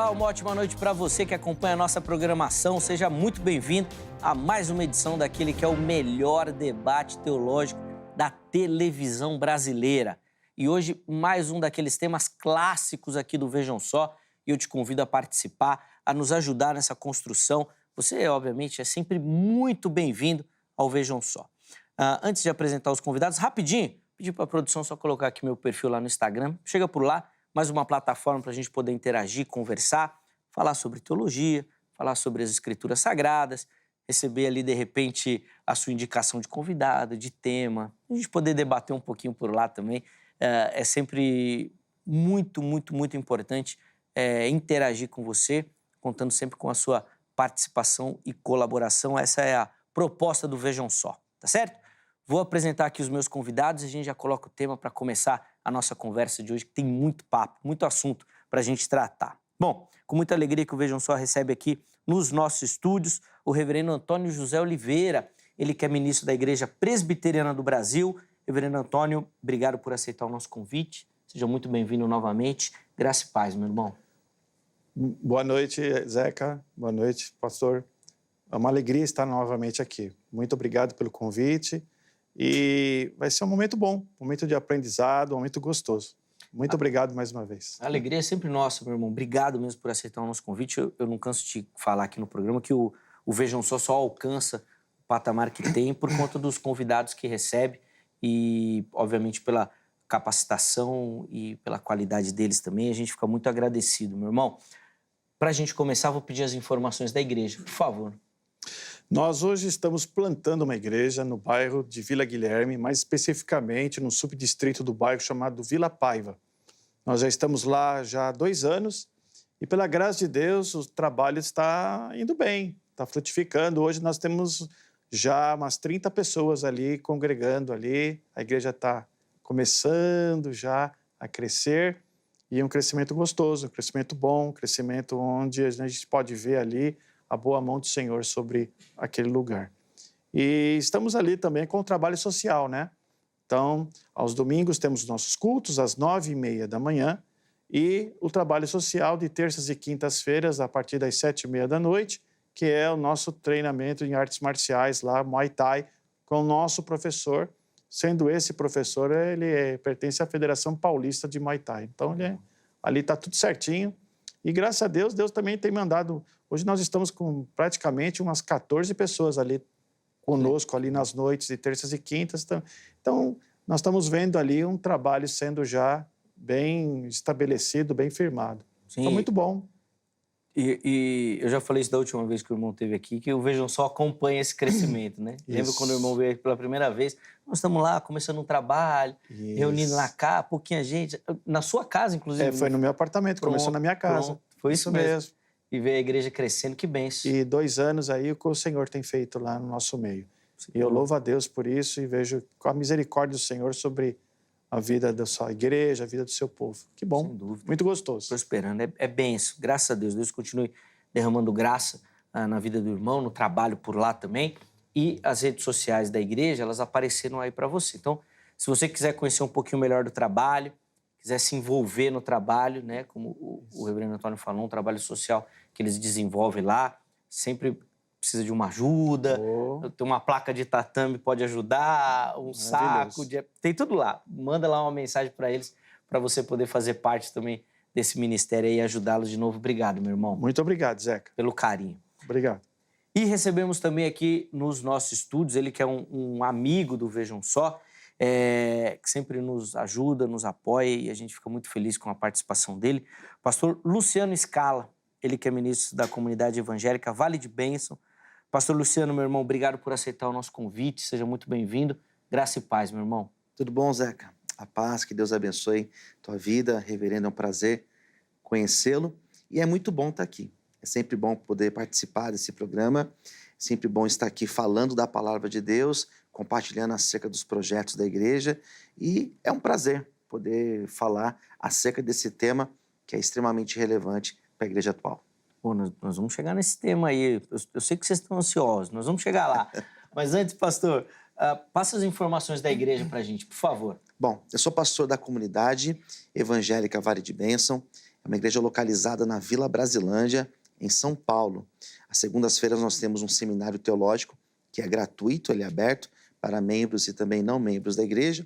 Olá, uma ótima noite para você que acompanha a nossa programação. Seja muito bem-vindo a mais uma edição daquele que é o melhor debate teológico da televisão brasileira. E hoje, mais um daqueles temas clássicos aqui do Vejam Só. E eu te convido a participar, a nos ajudar nessa construção. Você, obviamente, é sempre muito bem-vindo ao Vejam Só. Antes de apresentar os convidados, rapidinho, pedi para a produção só colocar aqui meu perfil lá no Instagram. Chega por lá. Mais uma plataforma para a gente poder interagir, conversar, falar sobre teologia, falar sobre as escrituras sagradas, receber ali, de repente, a sua indicação de convidado, de tema, a gente poder debater um pouquinho por lá também. É sempre muito importante interagir com você, contando sempre com a sua participação e colaboração. Essa é a proposta do Vejam Só, tá certo? Vou apresentar aqui os meus convidados e a gente já coloca o tema para começar a nossa conversa de hoje, que tem muito papo, muito assunto para a gente tratar. Bom, com muita alegria que o Vejam Só recebe aqui nos nossos estúdios o reverendo Antônio José Oliveira, ele que é ministro da Igreja Presbiteriana do Brasil. Reverendo Antônio, obrigado por aceitar o nosso convite. Seja muito bem-vindo novamente. Graça e paz, meu irmão. Boa noite, Zeca. Boa noite, pastor. É uma alegria estar novamente aqui. Muito obrigado pelo convite. E vai ser um momento bom, um momento de aprendizado, um momento gostoso. Muito obrigado mais uma vez. A alegria é sempre nossa, meu irmão. Obrigado mesmo por aceitar o nosso convite. Eu não canso de falar aqui no programa que o Vejam Só alcança o patamar que tem por conta dos convidados que recebe e, obviamente, pela capacitação e pela qualidade deles também. A gente fica muito agradecido, meu irmão. Para a gente começar, vou pedir as informações da igreja, por favor. Nós hoje estamos plantando uma igreja no bairro de Vila Guilherme, mais especificamente no subdistrito do bairro chamado Vila Paiva. Nós já estamos lá já há 2 anos e, pela graça de Deus, o trabalho está indo bem, está frutificando. Hoje nós temos já umas 30 pessoas ali congregando ali. A igreja está começando já a crescer e é um crescimento gostoso, um crescimento bom, um crescimento onde a gente pode ver ali a boa mão do Senhor sobre aquele lugar. E estamos ali também com o trabalho social, né? Então, aos domingos temos nossos cultos às 9h30 da manhã e o trabalho social de terças e quintas-feiras a partir das 7h30 da noite, que é o nosso treinamento em artes marciais lá, Muay Thai, com o nosso professor, sendo esse professor, ele pertence à Federação Paulista de Muay Thai. Então, ali está tudo certinho. E graças a Deus, Deus também tem mandado. Hoje nós estamos com praticamente umas 14 pessoas ali conosco, ali nas noites de terças e quintas. Então, nós estamos vendo ali um trabalho sendo já bem estabelecido, bem firmado. Sim. Então, muito bom. E eu já falei isso da última vez que o irmão esteve aqui, que o Vejam Só acompanha esse crescimento, né? Lembra quando o irmão veio aqui pela primeira vez? Nós estamos lá, começando um trabalho, reunindo na casa, pouquinha gente, na sua casa, inclusive. Foi no meu apartamento, começou na minha casa. Pronto. Foi isso mesmo. E ver a igreja crescendo, que bênção. E 2 anos aí o que o Senhor tem feito lá no nosso meio. Sim. E eu louvo a Deus por isso e vejo com a misericórdia do Senhor sobre a vida da sua igreja, a vida do seu povo. Que bom, sem dúvida. Muito gostoso. Prosperando, é bênção. Graças a Deus. Deus continue derramando graça na vida do irmão, no trabalho por lá também. E as redes sociais da igreja, elas apareceram aí para você. Então, se você quiser conhecer um pouquinho melhor do trabalho, quiser se envolver no trabalho, né, como o reverendo Antônio falou, um trabalho social que eles desenvolvem lá, sempre precisa de uma ajuda, tem uma placa de tatame pode ajudar, um saco, tem tudo lá. Manda lá uma mensagem para eles, para você poder fazer parte também desse ministério aí e ajudá-los de novo. Obrigado, meu irmão. Muito obrigado, Zeca. Pelo carinho. Obrigado. E recebemos também aqui nos nossos estúdios, ele que é um amigo do Vejam Só, que sempre nos ajuda, nos apoia e a gente fica muito feliz com a participação dele. Pastor Luciano Scala, ele que é ministro da comunidade evangélica Vale de Bênção. Pastor Luciano, meu irmão, obrigado por aceitar o nosso convite, seja muito bem-vindo. Graça e paz, meu irmão. Tudo bom, Zeca? A paz, que Deus abençoe tua vida. Reverendo, é um prazer conhecê-lo e é muito bom estar aqui. É sempre bom poder participar desse programa, é sempre bom estar aqui falando da palavra de Deus, compartilhando acerca dos projetos da igreja e é um prazer poder falar acerca desse tema que é extremamente relevante para a igreja atual. Pô, nós vamos chegar nesse tema aí. Eu sei que vocês estão ansiosos, nós vamos chegar lá. Mas antes, pastor, passa as informações da igreja para a gente, por favor. Bom, eu sou pastor da comunidade evangélica Vale de Bênção. É É uma igreja localizada na Vila Brasilândia, em São Paulo. Às segundas-feiras nós temos um seminário teológico que é gratuito, ele é aberto para membros e também não membros da igreja.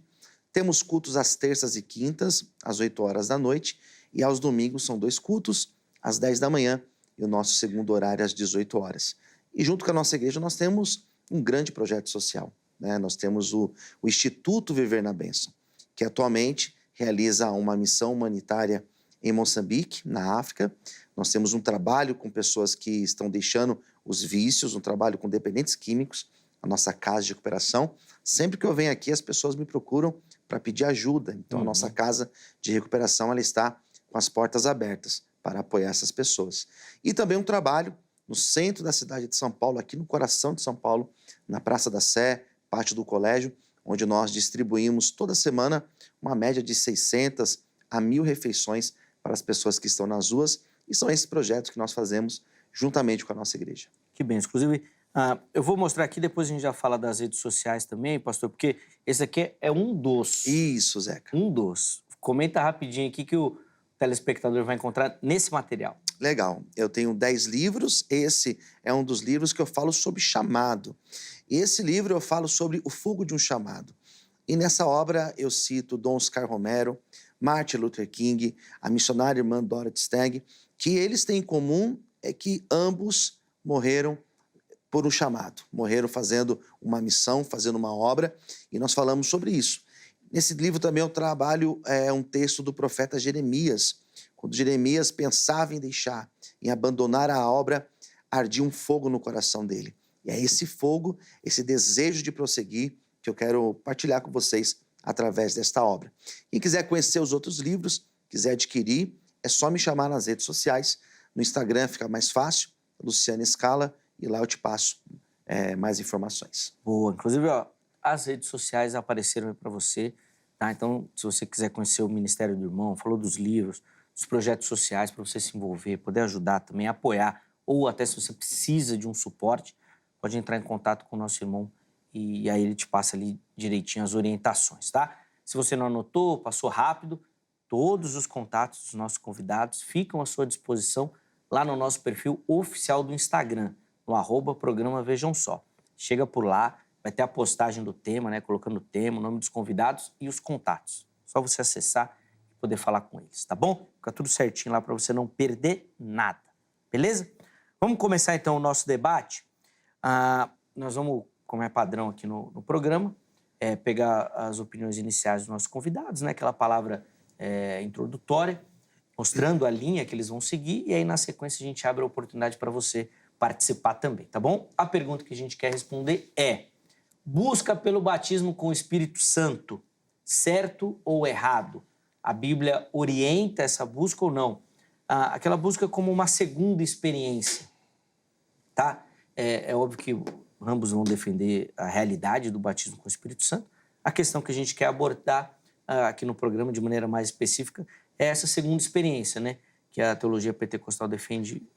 Temos cultos às terças e quintas, às 8 horas da noite, e aos domingos são 2 cultos, às 10 da manhã e o nosso segundo horário às 18 horas. E junto com a nossa igreja nós temos um grande projeto social, né? Nós temos o Instituto Viver na Bênção, que atualmente realiza uma missão humanitária em Moçambique, na África. Nós temos um trabalho com pessoas que estão deixando os vícios, um trabalho com dependentes químicos, a nossa casa de recuperação. Sempre que eu venho aqui, as pessoas me procuram para pedir ajuda. Então, a nossa casa de recuperação ela está com as portas abertas para apoiar essas pessoas. E também um trabalho no centro da cidade de São Paulo, aqui no coração de São Paulo, na Praça da Sé, pátio do colégio, onde nós distribuímos toda semana uma média de 600 a 1.000 refeições para as pessoas que estão nas ruas. E são esses projetos que nós fazemos juntamente com a nossa igreja. Que bem. Inclusive, eu vou mostrar aqui, depois a gente já fala das redes sociais também, pastor, porque esse aqui é um dos. Isso, Zeca. Um dos. Comenta rapidinho aqui que o telespectador vai encontrar nesse material. Legal. Eu tenho 10 livros. Esse é um dos livros que eu falo sobre chamado. Esse livro eu falo sobre o fogo de um chamado. E nessa obra eu cito Dom Oscar Romero, Martin Luther King, a missionária irmã Dorothy Stagg, que eles têm em comum é que ambos morreram por um chamado, morreram fazendo uma missão, fazendo uma obra, e nós falamos sobre isso. Nesse livro também eu trabalho um texto do profeta Jeremias. Quando Jeremias pensava em deixar, em abandonar a obra, ardia um fogo no coração dele. E é esse fogo, esse desejo de prosseguir, que eu quero partilhar com vocês através desta obra. Quem quiser conhecer os outros livros, quiser adquirir, é só me chamar nas redes sociais. No Instagram fica mais fácil, Luciana Scala, e lá eu te passo mais informações. Boa. Inclusive, ó, as redes sociais apareceram para você, tá? Então, se você quiser conhecer o Ministério do Irmão, falou dos livros, dos projetos sociais para você se envolver, poder ajudar também, apoiar, ou até se você precisa de um suporte, pode entrar em contato com o nosso irmão e aí ele te passa ali direitinho as orientações, tá? Se você não anotou, passou rápido, todos os contatos dos nossos convidados ficam à sua disposição lá no nosso perfil oficial do Instagram, no @programa Vejam Só. Chega por lá, vai ter a postagem do tema, né? Colocando o tema, o nome dos convidados e os contatos. Só você acessar e poder falar com eles, tá bom? Fica tudo certinho lá para você não perder nada, beleza? Vamos começar então o nosso debate. Nós vamos, como é padrão aqui no programa, pegar as opiniões iniciais dos nossos convidados, né? Aquela palavra introdutória, mostrando a linha que eles vão seguir, e aí na sequência a gente abre a oportunidade para você participar também, tá bom? A pergunta que a gente quer responder é: busca pelo batismo com o Espírito Santo, certo ou errado? A Bíblia orienta essa busca ou não? Aquela busca como uma segunda experiência, tá? É óbvio que ambos vão defender a realidade do batismo com o Espírito Santo. A questão que a gente quer abordar aqui no programa de maneira mais específica é essa segunda experiência, né? Que a teologia pentecostal defende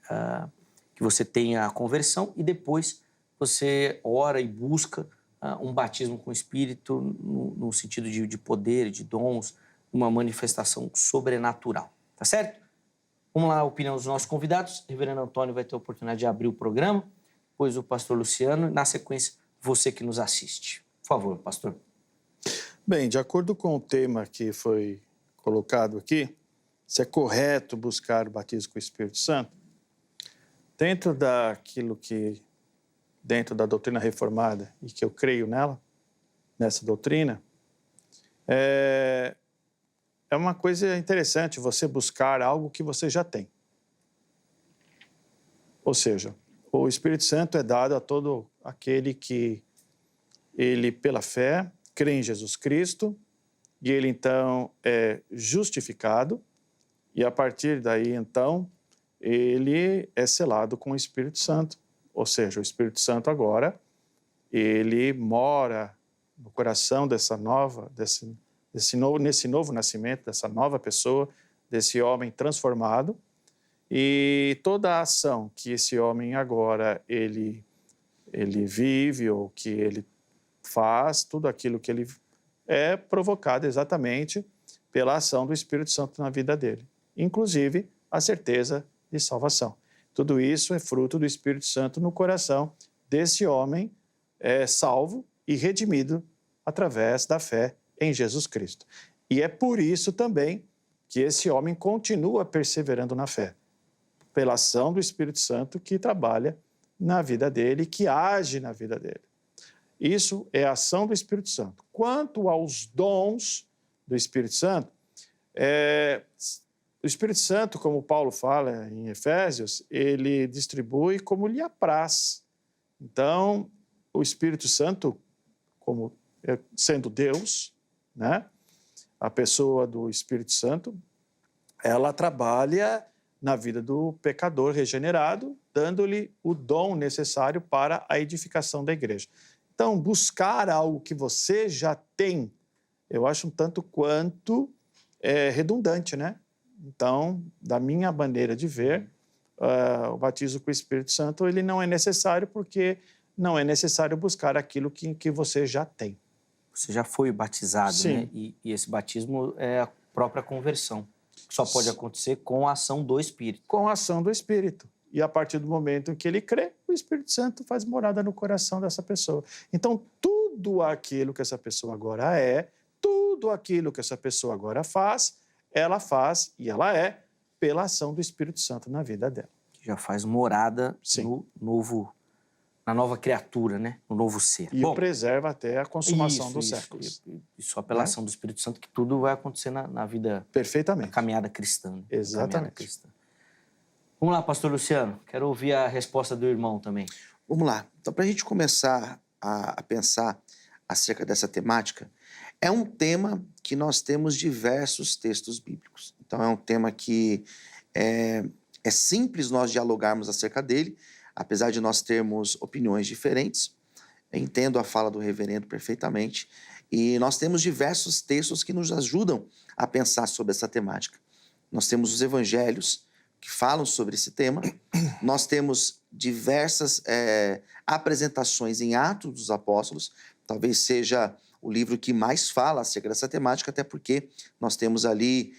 que você tenha a conversão e depois você ora e busca um batismo com o Espírito no sentido de poder, de dons, uma manifestação sobrenatural, tá certo? Vamos lá, a opinião dos nossos convidados. O reverendo Antônio vai ter a oportunidade de abrir o programa, depois o pastor Luciano e, na sequência, você que nos assiste. Por favor, pastor. Bem, de acordo com o tema que foi colocado aqui, se é correto buscar o batismo com o Espírito Santo, dentro da doutrina reformada, e que eu creio nessa doutrina, é uma coisa interessante você buscar algo que você já tem. Ou seja, o Espírito Santo é dado a todo aquele que ele, pela fé, crê em Jesus Cristo, e ele, então, é justificado, e a partir daí, então, ele é selado com o Espírito Santo. Ou seja, o Espírito Santo agora, ele mora no coração nesse novo nascimento, dessa nova pessoa, desse homem transformado, e toda a ação que esse homem agora ele vive ou que ele faz, tudo aquilo que ele é provocado exatamente pela ação do Espírito Santo na vida dele. Inclusive a certeza de salvação. Tudo isso é fruto do Espírito Santo no coração desse homem salvo e redimido através da fé em Jesus Cristo. E é por isso também que esse homem continua perseverando na fé, pela ação do Espírito Santo que trabalha na vida dele, que age na vida dele. Isso é a ação do Espírito Santo. Quanto aos dons do Espírito Santo, o Espírito Santo, como Paulo fala em Efésios, ele distribui como lhe apraz. Então, o Espírito Santo, como sendo Deus, né? A pessoa do Espírito Santo, ela trabalha na vida do pecador regenerado, dando-lhe o dom necessário para a edificação da igreja. Então, buscar algo que você já tem, eu acho um tanto quanto redundante, né? Então, da minha maneira de ver, o batismo com o Espírito Santo ele não é necessário porque não é necessário buscar aquilo que você já tem. Você já foi batizado, Sim. né? E esse batismo é a própria conversão. Só pode acontecer com a ação do Espírito. Com a ação do Espírito. E a partir do momento em que ele crê, o Espírito Santo faz morada no coração dessa pessoa. Então, tudo aquilo que essa pessoa agora tudo aquilo que essa pessoa agora faz, ela faz e ela é pela ação do Espírito Santo na vida dela. Já faz morada na nova criatura, né? No novo ser. E o preserva até a consumação dos séculos. E só pela ação do Espírito Santo que tudo vai acontecer na vida... Perfeitamente. Na caminhada cristã. Né? Exatamente. Caminhada cristã. Vamos lá, pastor Luciano. Quero ouvir a resposta do irmão também. Vamos lá. Então, para a gente começar a pensar acerca dessa temática, é um tema que nós temos diversos textos bíblicos. Então, é um tema que é simples nós dialogarmos acerca dele, apesar de nós termos opiniões diferentes. Eu entendo a fala do reverendo perfeitamente. E nós temos diversos textos que nos ajudam a pensar sobre essa temática. Nós temos os evangelhos que falam sobre esse tema. Nós temos diversas apresentações em Atos dos Apóstolos. Talvez seja o livro que mais fala acerca dessa temática, até porque nós temos ali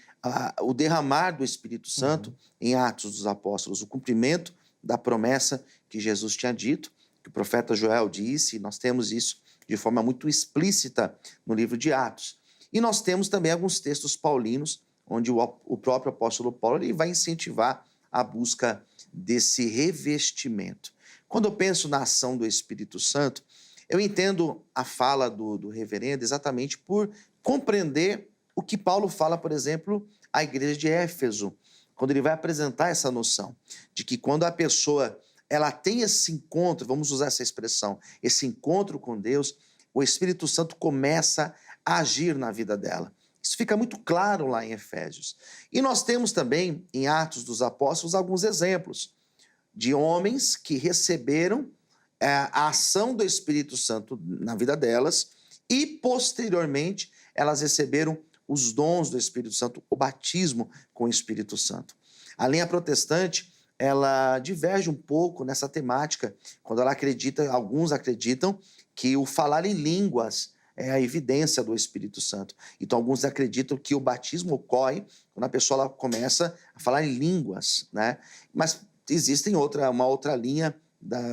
o derramar do Espírito Santo em Atos dos Apóstolos, o cumprimento da promessa que Jesus tinha dito, que o profeta Joel disse, e nós temos isso de forma muito explícita no livro de Atos. E nós temos também alguns textos paulinos, onde o próprio apóstolo Paulo ele vai incentivar a busca desse revestimento. Quando eu penso na ação do Espírito Santo, eu entendo a fala do reverendo exatamente por compreender o que Paulo fala, por exemplo, à igreja de Éfeso, quando ele vai apresentar essa noção de que quando a pessoa ela tem esse encontro, vamos usar essa expressão, esse encontro com Deus, o Espírito Santo começa a agir na vida dela. Isso fica muito claro lá em Efésios. E nós temos também, em Atos dos Apóstolos, alguns exemplos de homens que receberam a ação do Espírito Santo na vida delas e, posteriormente, elas receberam os dons do Espírito Santo, o batismo com o Espírito Santo. A linha protestante, ela diverge um pouco nessa temática, quando ela acredita, alguns acreditam, que o falar em línguas é a evidência do Espírito Santo. Então, alguns acreditam que o batismo ocorre quando a pessoa ela começa a falar em línguas, né? Mas existe uma outra linha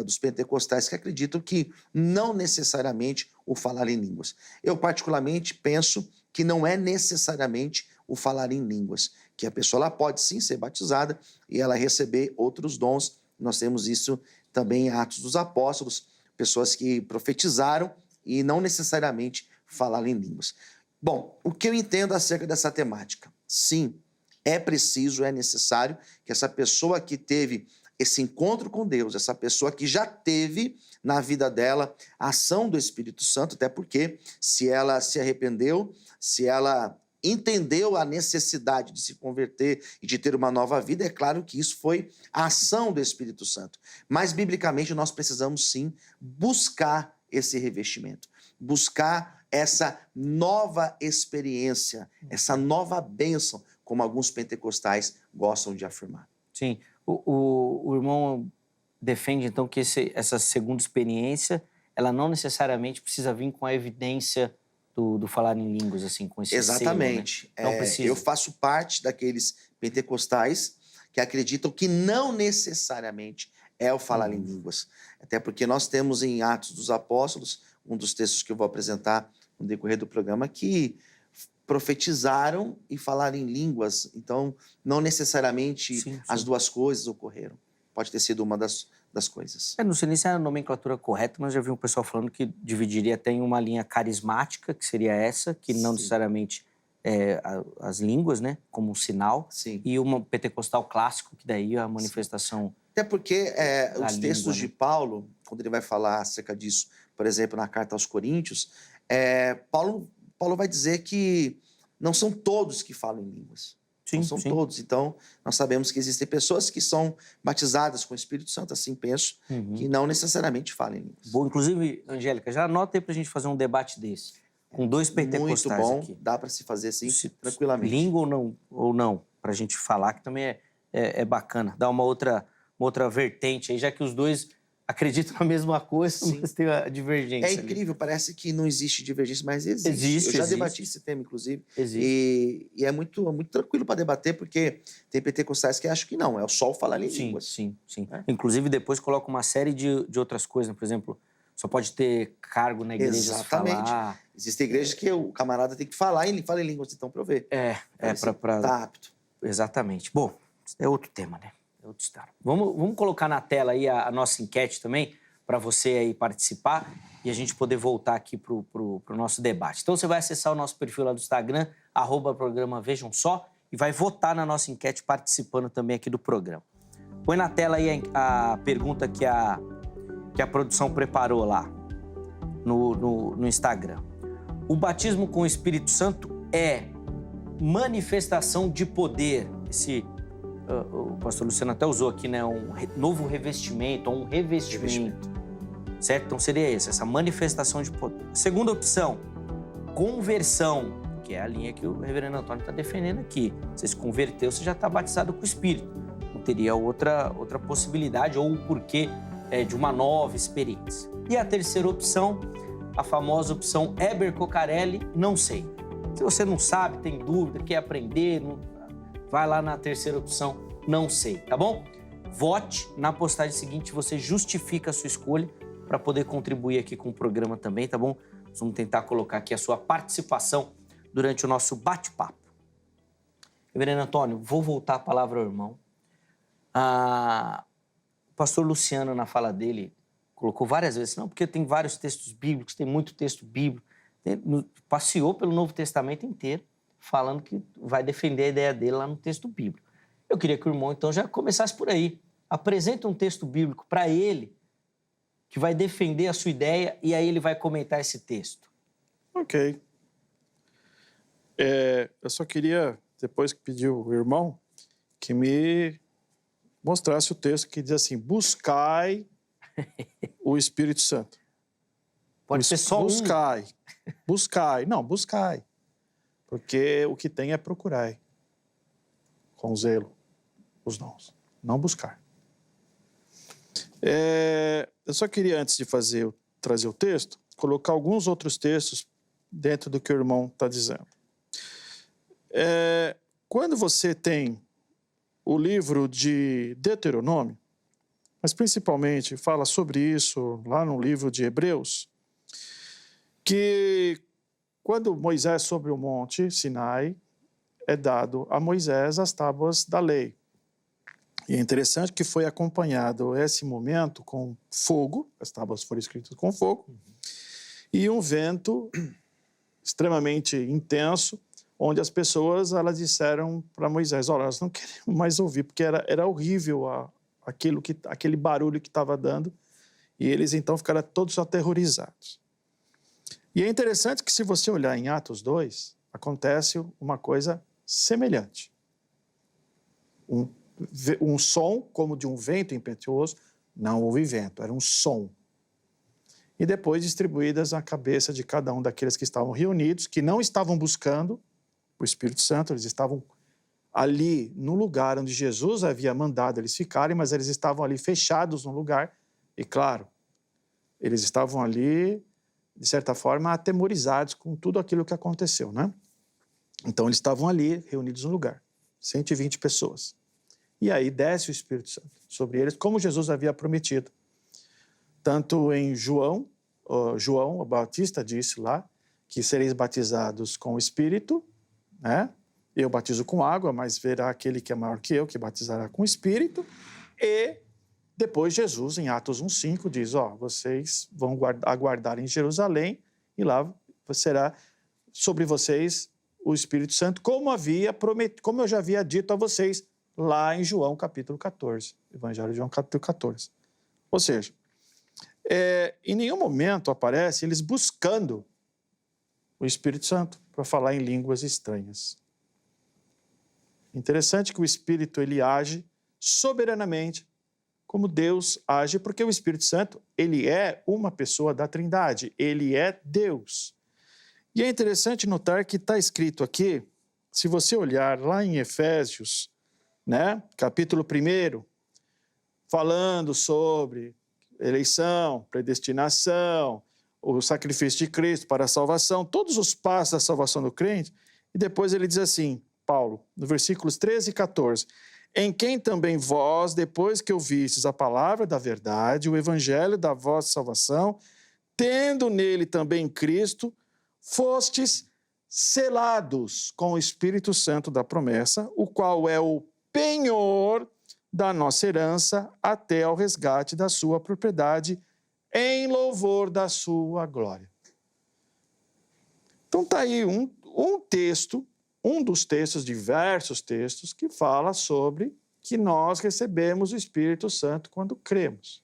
dos pentecostais que acreditam que não necessariamente o falar em línguas. Eu, particularmente, penso que não é necessariamente o falar em línguas, que a pessoa ela pode sim ser batizada e ela receber outros dons. Nós temos isso também em Atos dos Apóstolos, pessoas que profetizaram e não necessariamente falar em línguas. Bom, o que eu entendo acerca dessa temática? Sim, é preciso, é necessário que essa pessoa que teve esse encontro com Deus, essa pessoa que já teve na vida dela a ação do Espírito Santo, até porque se ela se arrependeu, se ela entendeu a necessidade de se converter e de ter uma nova vida, é claro que isso foi a ação do Espírito Santo. Mas, biblicamente, nós precisamos, sim, buscar esse revestimento, buscar essa nova experiência, essa nova bênção, como alguns pentecostais gostam de afirmar. Sim. O irmão defende, então, que essa segunda experiência, ela não necessariamente precisa vir com a evidência do falar em línguas, assim, com esse Exatamente. selo, né? Não precisa. Eu faço parte daqueles pentecostais que acreditam que não necessariamente é o falar em línguas. Até porque nós temos em Atos dos Apóstolos, um dos textos que eu vou apresentar no decorrer do programa, que profetizaram e falaram em línguas. Então, não necessariamente Sim, sim. as duas coisas ocorreram. Pode ter sido uma das coisas. Não sei nem se é a nomenclatura correta, mas já vi um pessoal falando que dividiria até em uma linha carismática, que seria essa, que não Sim. necessariamente as línguas, né, como um sinal, Sim. e uma pentecostal clássico, que daí é a manifestação. Até porque Da os textos língua, de Paulo, quando ele vai falar acerca disso, por exemplo, na carta aos Coríntios, Paulo vai dizer que não são todos que falam em línguas. Sim, Não são sim. todos. Então, nós sabemos que existem pessoas que são batizadas com o Espírito Santo, assim penso, que não necessariamente falam em línguas. Bom, inclusive, Angélica, já anota aí pra gente fazer um debate desse, com dois Muito pentecostais bom, aqui. dá para se fazer assim, Se- tranquilamente. Língua ou não, pra gente falar, que também é bacana. Dá uma outra vertente aí, já que os dois acreditam na mesma coisa, Sim. mas tem a divergência É ali. incrível, parece que não existe divergência, mas existe. Existe, Eu já existe. debati esse tema, inclusive. Existe. E é muito tranquilo para debater, porque tem pentecostais que acham que não, é só o falar em Sim, línguas. sim. É. Inclusive, depois coloca uma série de outras coisas, né? Por exemplo, só pode ter cargo na igreja se Exatamente. falar. Existem igrejas que o camarada tem que falar em línguas, então, para eu ver. Pra... Tá apto. Exatamente. Bom, é outro tema, né? É outra história. Vamos colocar na tela aí a nossa enquete também, para você aí participar e a gente poder voltar aqui pro nosso debate. Então, você vai acessar o nosso perfil lá do Instagram, @programa Vejam Só, e vai votar na nossa enquete participando também aqui do programa. Põe na tela aí a pergunta que a produção preparou lá no Instagram. O batismo com o Espírito Santo é manifestação de poder. O pastor Luciano até usou aqui, né? Um novo revestimento, ou um revestimento. Certo? Então seria essa manifestação de poder. Segunda opção, conversão, que é a linha que o reverendo Antônio está defendendo aqui. Você se converteu, você já está batizado com o Espírito. Não teria outra possibilidade ou o porquê de uma nova experiência. E a terceira opção, a famosa opção Heber Cocarelli, não sei. Se você não sabe, tem dúvida, quer aprender, vai lá na terceira opção, não sei, tá bom? Vote na postagem seguinte, você justifica a sua escolha para poder contribuir aqui com o programa também, tá bom? Nós vamos tentar colocar aqui a sua participação durante o nosso bate-papo. Reverendo Antônio, vou voltar a palavra ao irmão. O pastor Luciano, na fala dele, colocou várias vezes, não, porque tem vários textos bíblicos, tem muito texto bíblico, passeou pelo Novo Testamento inteiro, falando que vai defender a ideia dele lá no texto bíblico. Eu queria que o irmão, então, já começasse por aí. Apresenta um texto bíblico para ele, que vai defender a sua ideia, e aí ele vai comentar esse texto. Ok. Eu só queria, depois que pediu o irmão, que me mostrasse o texto que diz assim, buscai o Espírito Santo. Pode ser só buscai. Buscai. Não, buscai. Porque o que tem é procurai. Com zelo. Os dons. Não buscar. Eu só queria, antes de trazer o texto, colocar alguns outros textos dentro do que o irmão está dizendo. Quando você tem o livro de Deuteronômio, mas principalmente fala sobre isso lá no livro de Hebreus, que quando Moisés sobre o monte Sinai, é dado a Moisés as tábuas da lei. E é interessante que foi acompanhado esse momento com fogo, as tábuas foram escritas com fogo, e um vento extremamente intenso, onde as pessoas elas disseram para Moisés, olha, nós não queremos mais ouvir, porque era horrível aquele barulho que estava dando, e eles então ficaram todos aterrorizados. E é interessante que se você olhar em Atos 2, acontece uma coisa semelhante. Um som como de um vento impetuoso, não houve vento, era um som. E depois distribuídas na cabeça de cada um daqueles que estavam reunidos, que não estavam buscando o Espírito Santo, eles estavam ali no lugar onde Jesus havia mandado eles ficarem, mas eles estavam ali fechados no lugar, e claro, eles estavam ali, de certa forma, atemorizados com tudo aquilo que aconteceu, né? Então, eles estavam ali, reunidos no lugar, 120 pessoas. e aí desce o Espírito Santo sobre eles, como Jesus havia prometido. Tanto em João o Batista disse lá que sereis batizados com o Espírito, né? Eu batizo com água, mas verá aquele que é maior que eu, que batizará com o Espírito. E depois Jesus, em Atos 1,5, diz, vocês vão aguardar em Jerusalém e lá será sobre vocês o Espírito Santo, como eu já havia dito a vocês lá em João capítulo 14, Evangelho de João capítulo 14. Ou seja, em nenhum momento aparece eles buscando o Espírito Santo para falar em línguas estranhas. Interessante que o Espírito ele age soberanamente como Deus age, porque o Espírito Santo ele é uma pessoa da Trindade, ele é Deus. E é interessante notar que está escrito aqui, se você olhar lá em Efésios, né, capítulo 1, falando sobre eleição, predestinação, o sacrifício de Cristo para a salvação, todos os passos da salvação do crente, e depois ele diz assim, Paulo, no versículos 13 e 14, em quem também vós, depois que ouvistes a palavra da verdade, o evangelho da vossa salvação, tendo nele também Cristo, fostes selados com o Espírito Santo da promessa, o qual é o penhor da nossa herança até ao resgate da sua propriedade, em louvor da sua glória. Então está aí um texto, um dos textos, diversos textos, que fala sobre que nós recebemos o Espírito Santo quando cremos.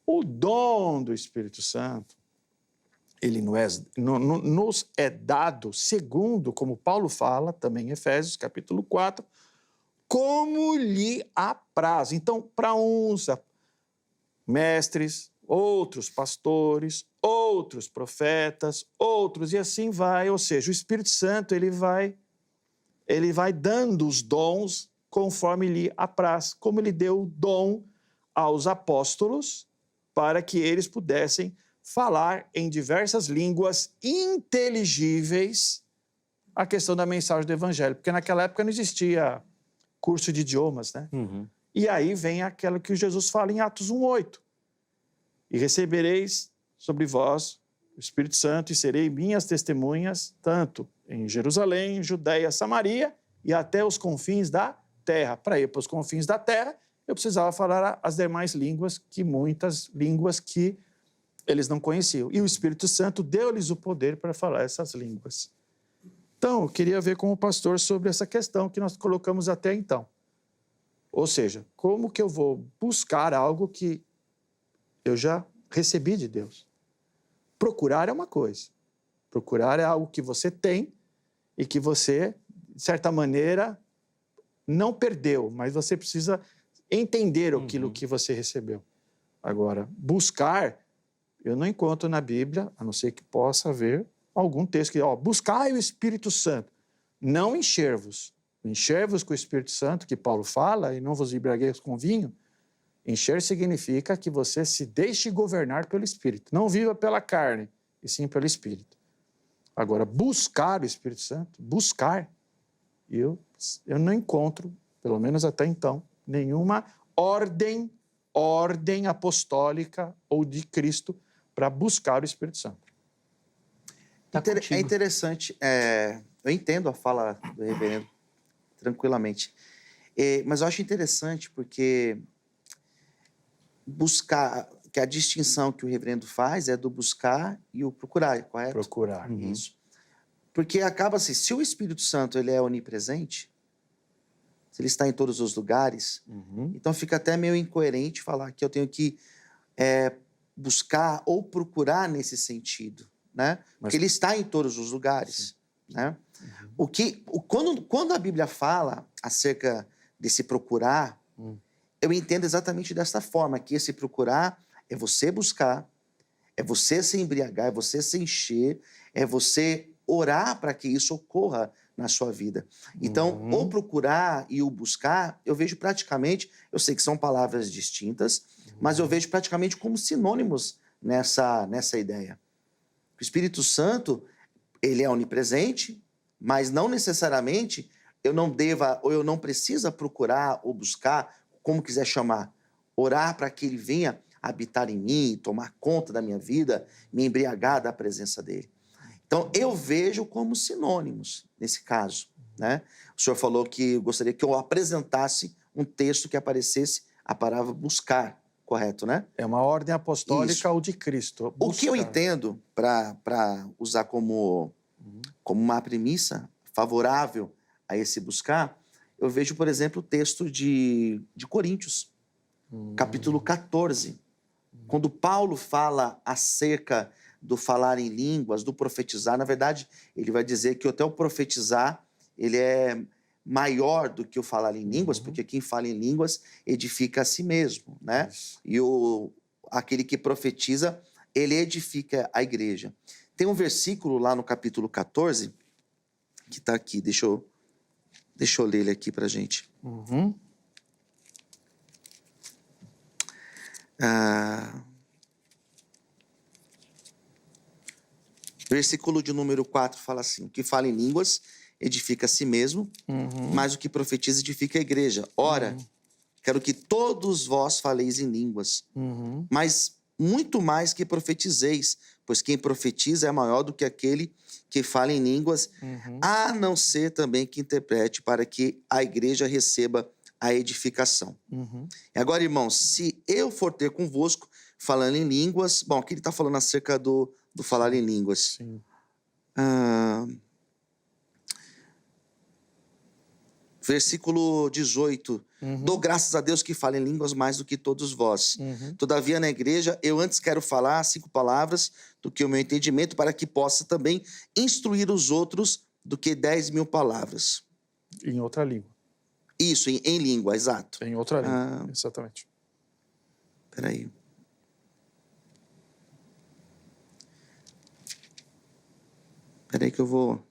O dom do Espírito Santo, ele nos é dado, segundo, como Paulo fala, também em Efésios, capítulo 4, como lhe apraz. Então, para uns, mestres, outros pastores, outros profetas, outros, e assim vai. Ou seja, o Espírito Santo, ele vai dando os dons conforme lhe apraz, como ele deu o dom aos apóstolos para que eles pudessem falar em diversas línguas inteligíveis a questão da mensagem do evangelho, porque naquela época não existia curso de idiomas, né? Uhum. E aí vem aquilo que Jesus fala em Atos 1,8. E recebereis sobre vós o Espírito Santo e serei minhas testemunhas, tanto em Jerusalém, Judeia, Samaria e até os confins da terra. Para ir para os confins da terra, eu precisava falar as demais línguas, muitas línguas que eles não conheciam. E o Espírito Santo deu-lhes o poder para falar essas línguas. Então, eu queria ver com o pastor sobre essa questão que nós colocamos até então. Ou seja, como que eu vou buscar algo que eu já recebi de Deus? Procurar é uma coisa. Procurar é algo que você tem e que você, de certa maneira, não perdeu, mas você precisa entender aquilo que você recebeu. Agora, buscar, eu não encontro na Bíblia, a não ser que possa haver algum texto que, buscai o Espírito Santo, não encher-vos. Encher-vos com o Espírito Santo, que Paulo fala, e não vos embriagueis com vinho. Encher significa que você se deixe governar pelo Espírito. Não viva pela carne, e sim pelo Espírito. Agora, buscar o Espírito Santo, buscar, eu não encontro, pelo menos até então, nenhuma ordem apostólica ou de Cristo para buscar o Espírito Santo. É interessante, eu entendo a fala do reverendo tranquilamente, mas eu acho interessante porque buscar, que a distinção que o reverendo faz é do buscar e o procurar, correto? Procurar. Isso. Porque acaba assim, se o Espírito Santo ele é onipresente, se ele está em todos os lugares, então fica até meio incoerente falar que eu tenho que buscar ou procurar nesse sentido, né? Porque ele está em todos os lugares, né? Quando a Bíblia fala acerca desse procurar, eu entendo exatamente desta forma, que esse procurar é você buscar, é você se embriagar, é você se encher, é você orar para que isso ocorra na sua vida. Então, o procurar e o buscar, eu vejo praticamente, eu sei que são palavras distintas, mas eu vejo praticamente como sinônimos nessa ideia. O Espírito Santo, ele é onipresente, mas não necessariamente eu não deva ou eu não precisa procurar ou buscar, como quiser chamar, orar para que ele venha habitar em mim, tomar conta da minha vida, me embriagar da presença dele. Então, eu vejo como sinônimos nesse caso, né? O senhor falou que gostaria que eu apresentasse um texto que aparecesse a palavra buscar, correto, né? É uma ordem apostólica Isso. ao de Cristo. O que eu buscar. entendo, para usar como uma premissa favorável a esse buscar, eu vejo, por exemplo, o texto de Coríntios, capítulo 14, quando Paulo fala acerca do falar em línguas, do profetizar. Na verdade, ele vai dizer que até o profetizar, ele é maior do que o falar em línguas, porque quem fala em línguas edifica a si mesmo, né? Isso. E aquele que profetiza, ele edifica a igreja. Tem um versículo lá no capítulo 14, que está aqui, deixa eu ler ele aqui para a gente. Versículo de número 4 fala assim: o que fala em línguas edifica a si mesmo, mas o que profetiza edifica a igreja. Ora, quero que todos vós faleis em línguas, mas muito mais que profetizeis, pois quem profetiza é maior do que aquele que fala em línguas, a não ser também que interprete, para que a igreja receba a edificação. E agora, irmãos, se eu for ter convosco falando em línguas, bom, aqui ele está falando acerca do falar em línguas. Sim. Versículo 18. Dou graças a Deus que fala em línguas mais do que todos vós. Todavia, na igreja, eu antes quero falar 5 palavras do que o meu entendimento, para que possa também instruir os outros do que 10.000 palavras. Em outra língua. Isso, em língua, exato. Em outra língua, exatamente. Peraí. Peraí que eu vou...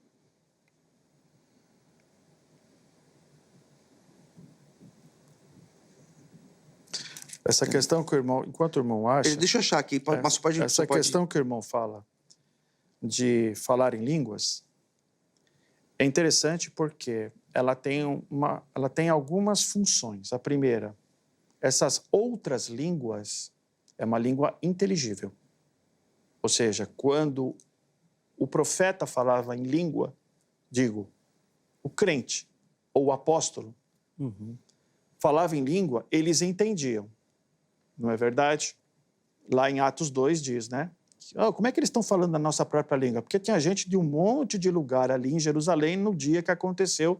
Essa questão que o irmão, enquanto o irmão acha... Deixa eu achar aqui, mas pode... Essa questão que o irmão fala de falar em línguas é interessante porque ela tem algumas funções. A primeira, essas outras línguas é uma língua inteligível. Ou seja, quando o profeta falava em língua, o crente ou o apóstolo falava em língua, eles entendiam. Não é verdade? Lá em Atos 2 diz, né? Como é que eles estão falando na nossa própria língua? Porque tinha gente de um monte de lugar ali em Jerusalém no dia que aconteceu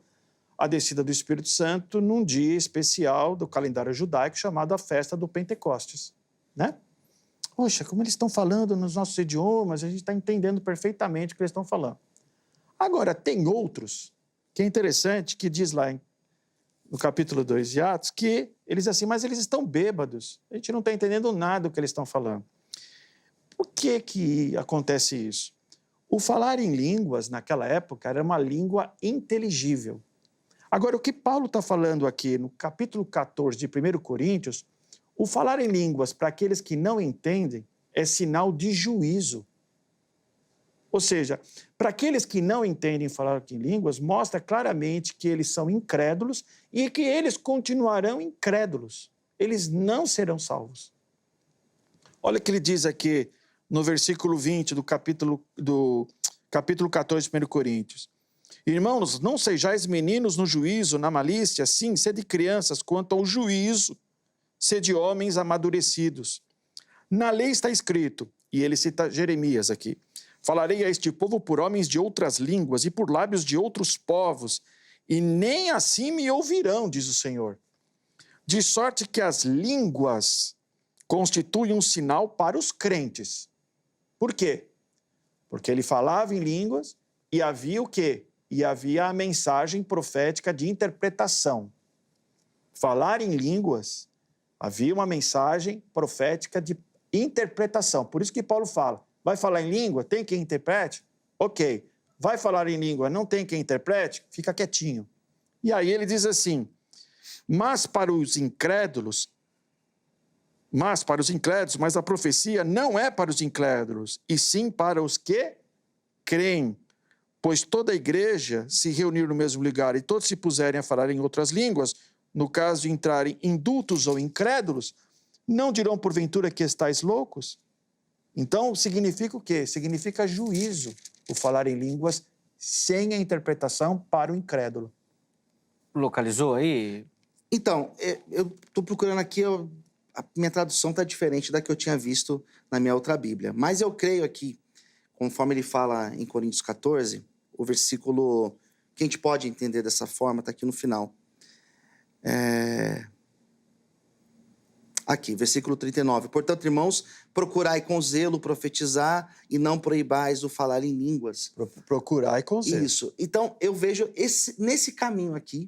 a descida do Espírito Santo, num dia especial do calendário judaico chamado a Festa do Pentecostes, né? Poxa, como eles estão falando nos nossos idiomas, a gente está entendendo perfeitamente o que eles estão falando. Agora, tem outros, que é interessante, que diz lá no capítulo 2 de Atos, que eles assim, mas eles estão bêbados, a gente não está entendendo nada do que eles estão falando. Por que acontece isso? O falar em línguas, naquela época, era uma língua inteligível. Agora, o que Paulo está falando aqui no capítulo 14 de 1 Coríntios, o falar em línguas para aqueles que não entendem é sinal de juízo. Ou seja, para aqueles que não entendem falar em línguas, mostra claramente que eles são incrédulos e que eles continuarão incrédulos. Eles não serão salvos. Olha o que ele diz aqui no versículo 20 do capítulo 14 de 1 Coríntios. Irmãos, não sejais meninos no juízo, na malícia, sim, sede crianças quanto ao juízo, sede homens amadurecidos. Na lei está escrito, e ele cita Jeremias aqui, falarei a este povo por homens de outras línguas e por lábios de outros povos, e nem assim me ouvirão, diz o Senhor. De sorte que as línguas constituem um sinal para os crentes. Por quê? Porque ele falava em línguas e havia o quê? E havia a mensagem profética de interpretação. Falar em línguas, havia uma mensagem profética de interpretação. Por isso que Paulo fala, vai falar em língua, tem quem interprete? Ok. Vai falar em língua, não tem quem interprete? Fica quietinho. E aí ele diz assim, mas para os incrédulos, mas a profecia não é para os incrédulos, e sim para os que creem. Pois toda a igreja se reunir no mesmo lugar e todos se puserem a falar em outras línguas, no caso de entrarem indultos ou incrédulos, não dirão porventura que estáis loucos? Então, significa o quê? Significa juízo, o falar em línguas sem a interpretação para o incrédulo. Localizou aí? Então, eu estou procurando aqui, a minha tradução está diferente da que eu tinha visto na minha outra Bíblia. Mas eu creio aqui, conforme ele fala em Coríntios 14, o versículo que a gente pode entender dessa forma está aqui no final. Aqui, versículo 39. Portanto, irmãos, procurai com zelo profetizar e não proibais o falar em línguas. Procurai com zelo. Isso. Então, eu vejo nesse caminho aqui,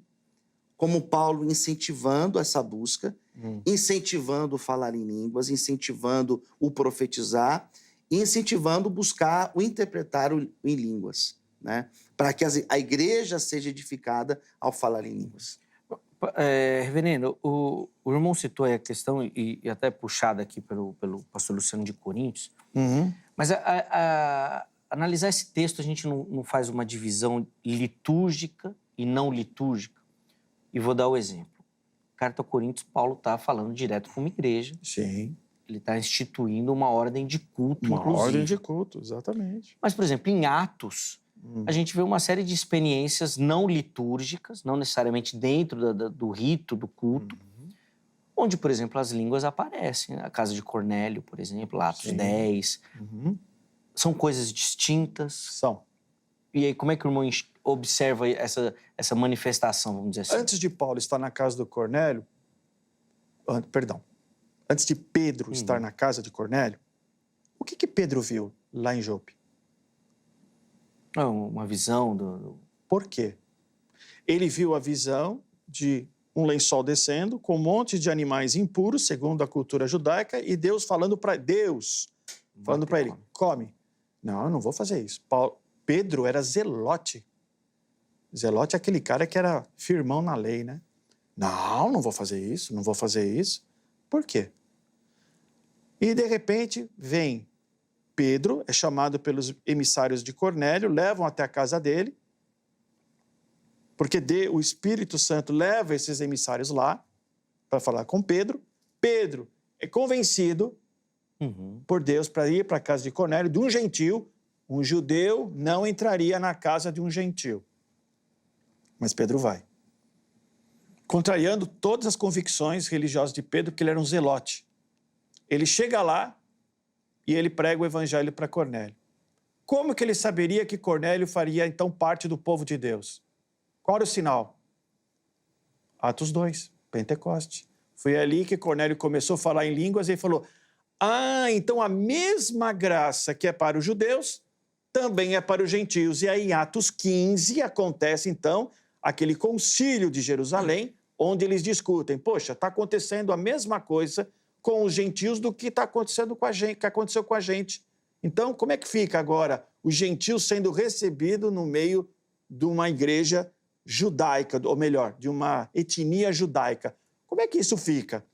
como Paulo incentivando essa busca, incentivando o falar em línguas, incentivando o profetizar, e incentivando buscar o interpretar em línguas, né? Para que a igreja seja edificada ao falar em línguas. Reverendo, o irmão citou aí a questão, e até puxada aqui pelo pastor Luciano de Coríntios, mas analisar esse texto, a gente não faz uma divisão litúrgica e não litúrgica. E vou dar o exemplo. Carta a Coríntios, Paulo está falando direto com uma igreja. Sim. Ele está instituindo uma ordem de culto, Uma inclusive. ordem de culto, exatamente. Mas, por exemplo, em Atos, a gente vê uma série de experiências não litúrgicas, não necessariamente dentro do rito, do culto, onde, por exemplo, as línguas aparecem. A casa de Cornélio, por exemplo, Atos 10. São coisas distintas. São. E aí, como é que o irmão observa essa manifestação, vamos dizer assim? Antes de Paulo estar na casa do Cornélio, antes de Pedro estar na casa de Cornélio, o que Pedro viu lá em Jope? Uma visão Por quê? Ele viu a visão de um lençol descendo com um monte de animais impuros, segundo a cultura judaica, e Deus falando para ele, come. Não, eu não vou fazer isso. Pedro era zelote. Zelote é aquele cara que era firmão na lei, né? Não vou fazer isso, não vou fazer isso. Por quê? E, de repente, vem Pedro, é chamado pelos emissários de Cornélio, levam até a casa dele, porque o Espírito Santo leva esses emissários lá para falar com Pedro. Pedro é convencido por Deus para ir para a casa de Cornélio, de um gentil. Um judeu não entraria na casa de um gentil. Mas Pedro vai. Contrariando todas as convicções religiosas de Pedro, que ele era um zelote. Ele chega lá e ele prega o evangelho para Cornélio. Como que ele saberia que Cornélio faria, então, parte do povo de Deus? Qual era o sinal? Atos 2, Pentecoste. Foi ali que Cornélio começou a falar em línguas e ele falou, então a mesma graça que é para os judeus também é para os gentios. E aí, em Atos 15, acontece, então, aquele concílio de Jerusalém, onde eles discutem, poxa, está acontecendo a mesma coisa com os gentios do que está acontecendo com a gente, que aconteceu com a gente. Então, como é que fica agora os gentios sendo recebidos no meio de uma igreja judaica, ou melhor, de uma etnia judaica? Como é que isso fica?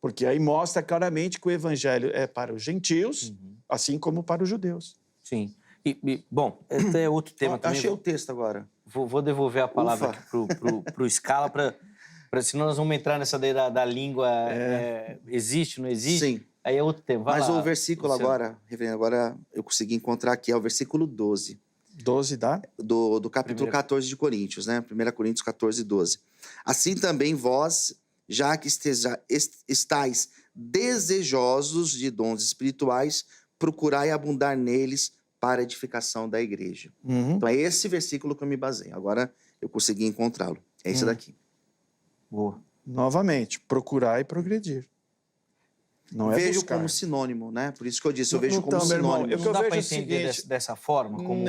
Porque aí mostra claramente que o evangelho é para os gentios, assim como para os judeus. Sim. Bom, esse é outro tema também. Achei o texto agora. Vou devolver a palavra aqui pro Scala, senão nós vamos entrar nessa daí da língua, existe, não existe? Sim. Aí é outro tema. Mas o versículo agora, reverendo, agora eu consegui encontrar aqui, é o versículo 12. 12 dá? Do capítulo 14 de Coríntios, né? 1 Coríntios 14, 12. Assim também vós, já que estáis desejosos de dons espirituais, procurai abundar neles para a edificação da igreja. Então é esse versículo que eu me baseio. Agora eu consegui encontrá-lo. É esse daqui. Boa. Novamente, procurar e progredir. Não é vejo buscar. como sinônimo, né? Por isso que eu disse, eu vejo Então, como meu irmão, sinônimo. Não dá vejo para o entender seguinte, dessa forma? Como...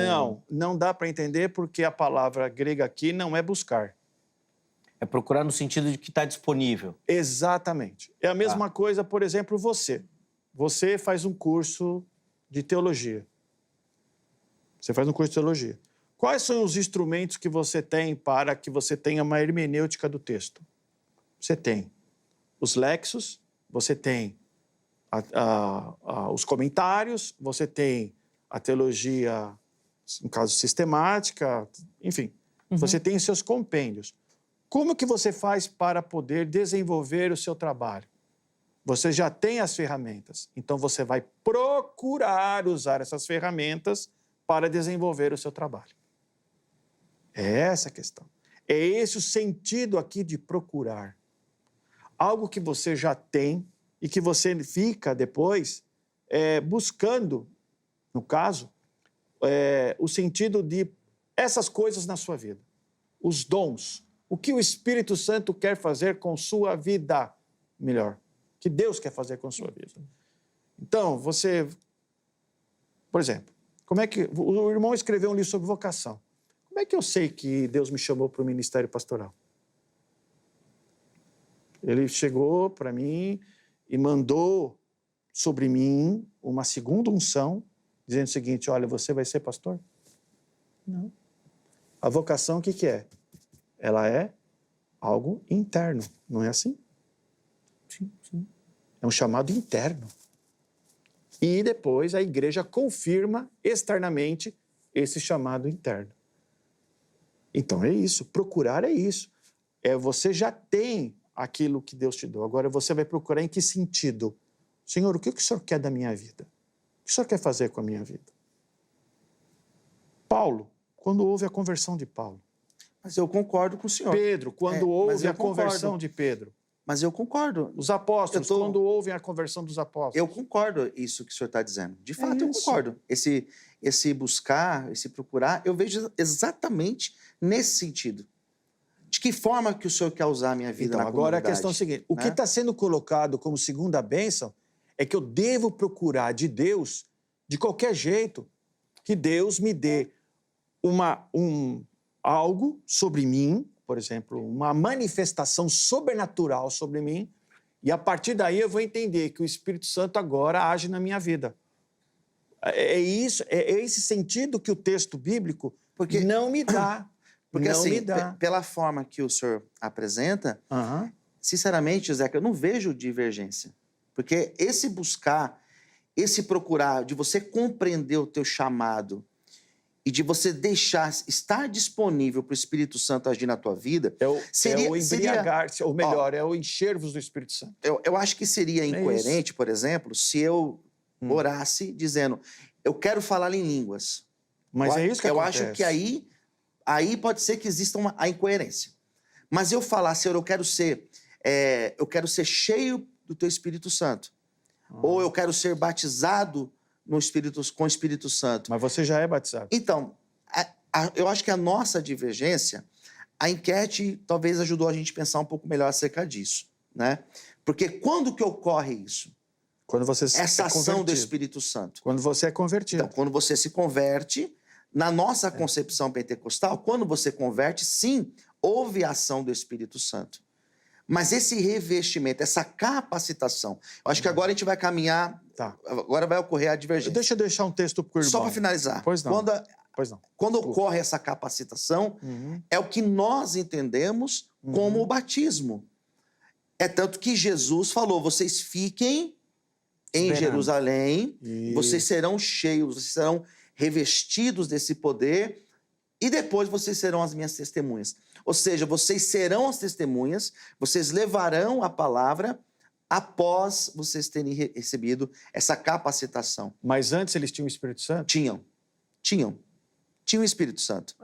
Não dá para entender porque a palavra grega aqui não é buscar. É procurar no sentido de que está disponível. Exatamente. É a mesma coisa, por exemplo, você. Você faz um curso de teologia. Você faz um curso de teologia. Quais são os instrumentos que você tem para que você tenha uma hermenêutica do texto? Você tem os lexos, você tem os comentários, você tem a teologia no caso, sistemática, enfim, você tem os seus compêndios. Como que você faz para poder desenvolver o seu trabalho? Você já tem as ferramentas, então você vai procurar usar essas ferramentas para desenvolver o seu trabalho. É essa a questão. É esse o sentido aqui de procurar. Algo que você já tem e que você fica depois buscando, no caso, o sentido de essas coisas na sua vida. Os dons. O que o Espírito Santo quer fazer com sua vida. Melhor, que Deus quer fazer com sua vida. Então, você... Por exemplo, como é que... O irmão escreveu um livro sobre vocação. Como é que eu sei que Deus me chamou para o ministério pastoral? Ele chegou para mim e mandou sobre mim uma segunda unção, dizendo o seguinte, olha, você vai ser pastor? Não. A vocação, o que é? Ela é algo interno, não é assim? Sim, sim. É um chamado interno. E depois a igreja confirma externamente esse chamado interno. Então é isso, procurar é isso. Você já tem aquilo que Deus te deu. Agora você vai procurar em que sentido? Senhor, o que o Senhor quer da minha vida? O que o Senhor quer fazer com a minha vida? Paulo, quando houve a conversão de Paulo. Mas eu concordo com o senhor. Pedro, quando houve a conversão de Pedro. Mas eu concordo. Os apóstolos, quando houve a conversão dos apóstolos. Eu concordo isso que o senhor está dizendo. De fato, eu concordo. Esse buscar, esse procurar, eu vejo exatamente nesse sentido. De que forma que o senhor quer usar a minha vida na agora comunidade? A questão é a seguinte, o que está sendo colocado como segunda bênção é que eu devo procurar de Deus, de qualquer jeito, que Deus me dê algo sobre mim, por exemplo, uma manifestação sobrenatural sobre mim, e a partir daí eu vou entender que o Espírito Santo agora age na minha vida. É esse sentido que o texto bíblico não me dá. Porque não assim, me dá. Pela forma que o senhor apresenta, sinceramente, Zeca, eu não vejo divergência. Porque esse buscar, esse procurar, de você compreender o teu chamado e de você estar disponível para o Espírito Santo agir na tua vida... É o embriagar-se, ou melhor, é o encher-vos do Espírito Santo. Eu acho que seria incoerente, por exemplo, se eu orasse dizendo, eu quero falar em línguas. Mas é isso que acontece. Eu acho que aí pode ser que exista a incoerência. Mas eu falar, Senhor, eu quero ser cheio do teu Espírito Santo. Ou eu quero ser batizado com o Espírito Santo. Mas você já é batizado. Então, eu acho que a nossa divergência, a enquete talvez ajudou a gente a pensar um pouco melhor acerca disso, né? Porque quando que ocorre isso? Quando você essa ação do Espírito Santo. Quando você é convertido. Então, quando você se converte, na nossa concepção pentecostal, quando você converte, sim, houve a ação do Espírito Santo. Mas esse revestimento, essa capacitação, eu acho que agora a gente vai caminhar, agora vai ocorrer a divergência. Deixa eu deixar um texto para o irmão. Só para finalizar. Pois não. Quando ocorre essa capacitação, é o que nós entendemos como o batismo. É tanto que Jesus falou, vocês fiquem em Jerusalém, vocês serão cheios, vocês serão revestidos desse poder e depois vocês serão as minhas testemunhas. Ou seja, vocês serão as testemunhas, vocês levarão a palavra após vocês terem recebido essa capacitação. Mas antes eles tinham o Espírito Santo? Tinham. Tinham o Espírito Santo.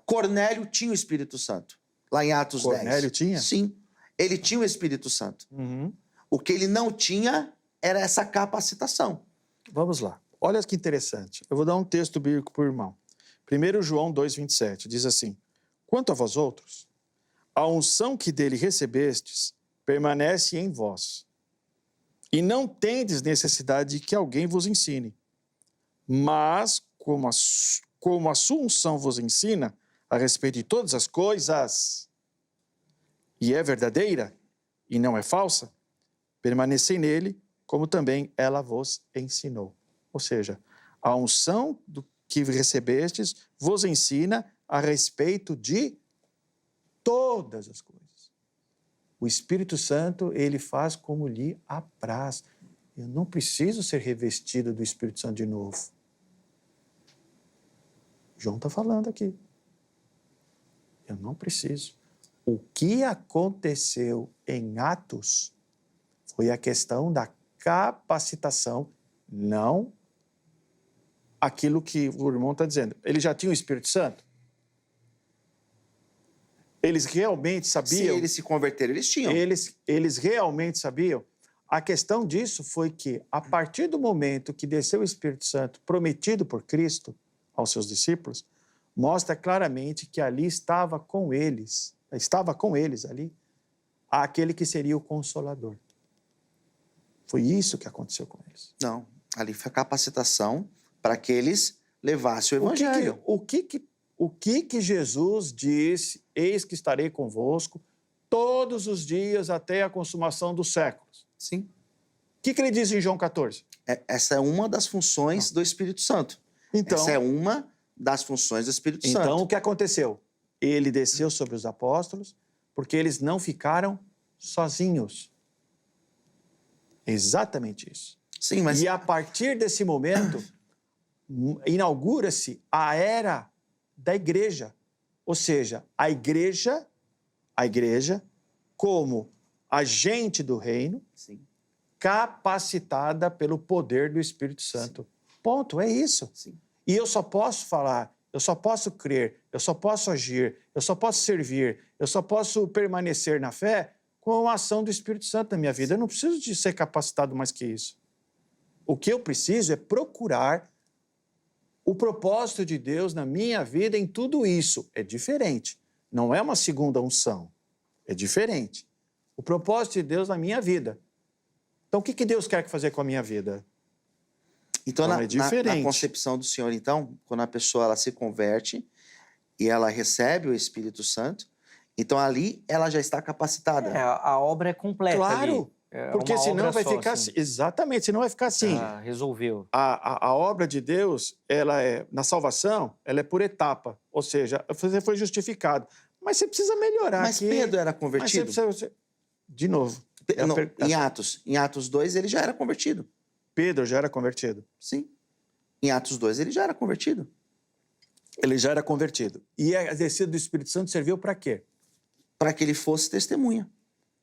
Cornélio tinha o Espírito Santo, lá em Atos 10. Cornélio tinha? Sim, ele tinha o Espírito Santo. O que ele não tinha era essa capacitação. Vamos lá. Olha que interessante. Eu vou dar um texto bíblico para o irmão. 1 João 2,27, diz assim, quanto a vós outros, a unção que dele recebestes permanece em vós, e não tendes necessidade de que alguém vos ensine. Mas, como a sua unção vos ensina a respeito de todas as coisas, e é verdadeira, e não é falsa, permanecei nele, como também ela vos ensinou. Ou seja, a unção que recebestes vos ensina a respeito de todas as coisas. O Espírito Santo, ele faz como lhe apraz. Eu não preciso ser revestido do Espírito Santo de novo. João está falando aqui. Eu não preciso. O que aconteceu em Atos foi a questão da capacitação, não aquilo que o irmão está dizendo. Eles já tinham o Espírito Santo? Eles realmente sabiam? Se eles se converteram, eles tinham. Eles realmente sabiam? A questão disso foi que, a partir do momento que desceu o Espírito Santo prometido por Cristo aos seus discípulos, mostra claramente que ali estava com eles ali, aquele que seria o Consolador. Foi isso que aconteceu com eles. Não, ali foi a capacitação para que eles levassem o Evangelho. O que Jesus disse? Eis que estarei convosco todos os dias até a consumação dos séculos. Sim. O que ele diz em João 14? Essa é uma das funções do Espírito Santo. Então, Essa é uma das funções do Espírito Santo. Então, o que aconteceu? Ele desceu sobre os apóstolos porque eles não ficaram sozinhos. Exatamente isso. Sim, mas... E a partir desse momento, inaugura-se a era da igreja. Ou seja, a igreja como agente do reino, Sim. capacitada pelo poder do Espírito Santo. Sim. Ponto, é isso. Sim. E eu só posso falar, eu só posso crer, eu só posso agir, eu só posso servir, eu só posso permanecer na fé com a ação do Espírito Santo na minha vida. Eu não preciso de ser capacitado mais que isso. O que eu preciso é procurar o propósito de Deus na minha vida em tudo isso. É diferente. Não é uma segunda unção. É diferente. O propósito de Deus na minha vida. Então, o que Deus quer fazer com a minha vida? Então, é diferente. Na concepção do Senhor, então, quando a pessoa ela se converte e ela recebe o Espírito Santo, então ali ela já está capacitada. A obra é completa. Claro, ali. Porque senão vai ficar assim. Exatamente, senão vai ficar assim. Resolveu. A obra de Deus, ela na salvação, ela é por etapa. Ou seja, você foi justificado. Mas você precisa melhorar. Mas aqui. Pedro era convertido? De novo. Não, em Atos 2, ele já era convertido. Pedro já era convertido? Sim. Em Atos 2, ele já era convertido. Ele já era convertido. E a descida do Espírito Santo serviu para quê? Para que ele fosse testemunha.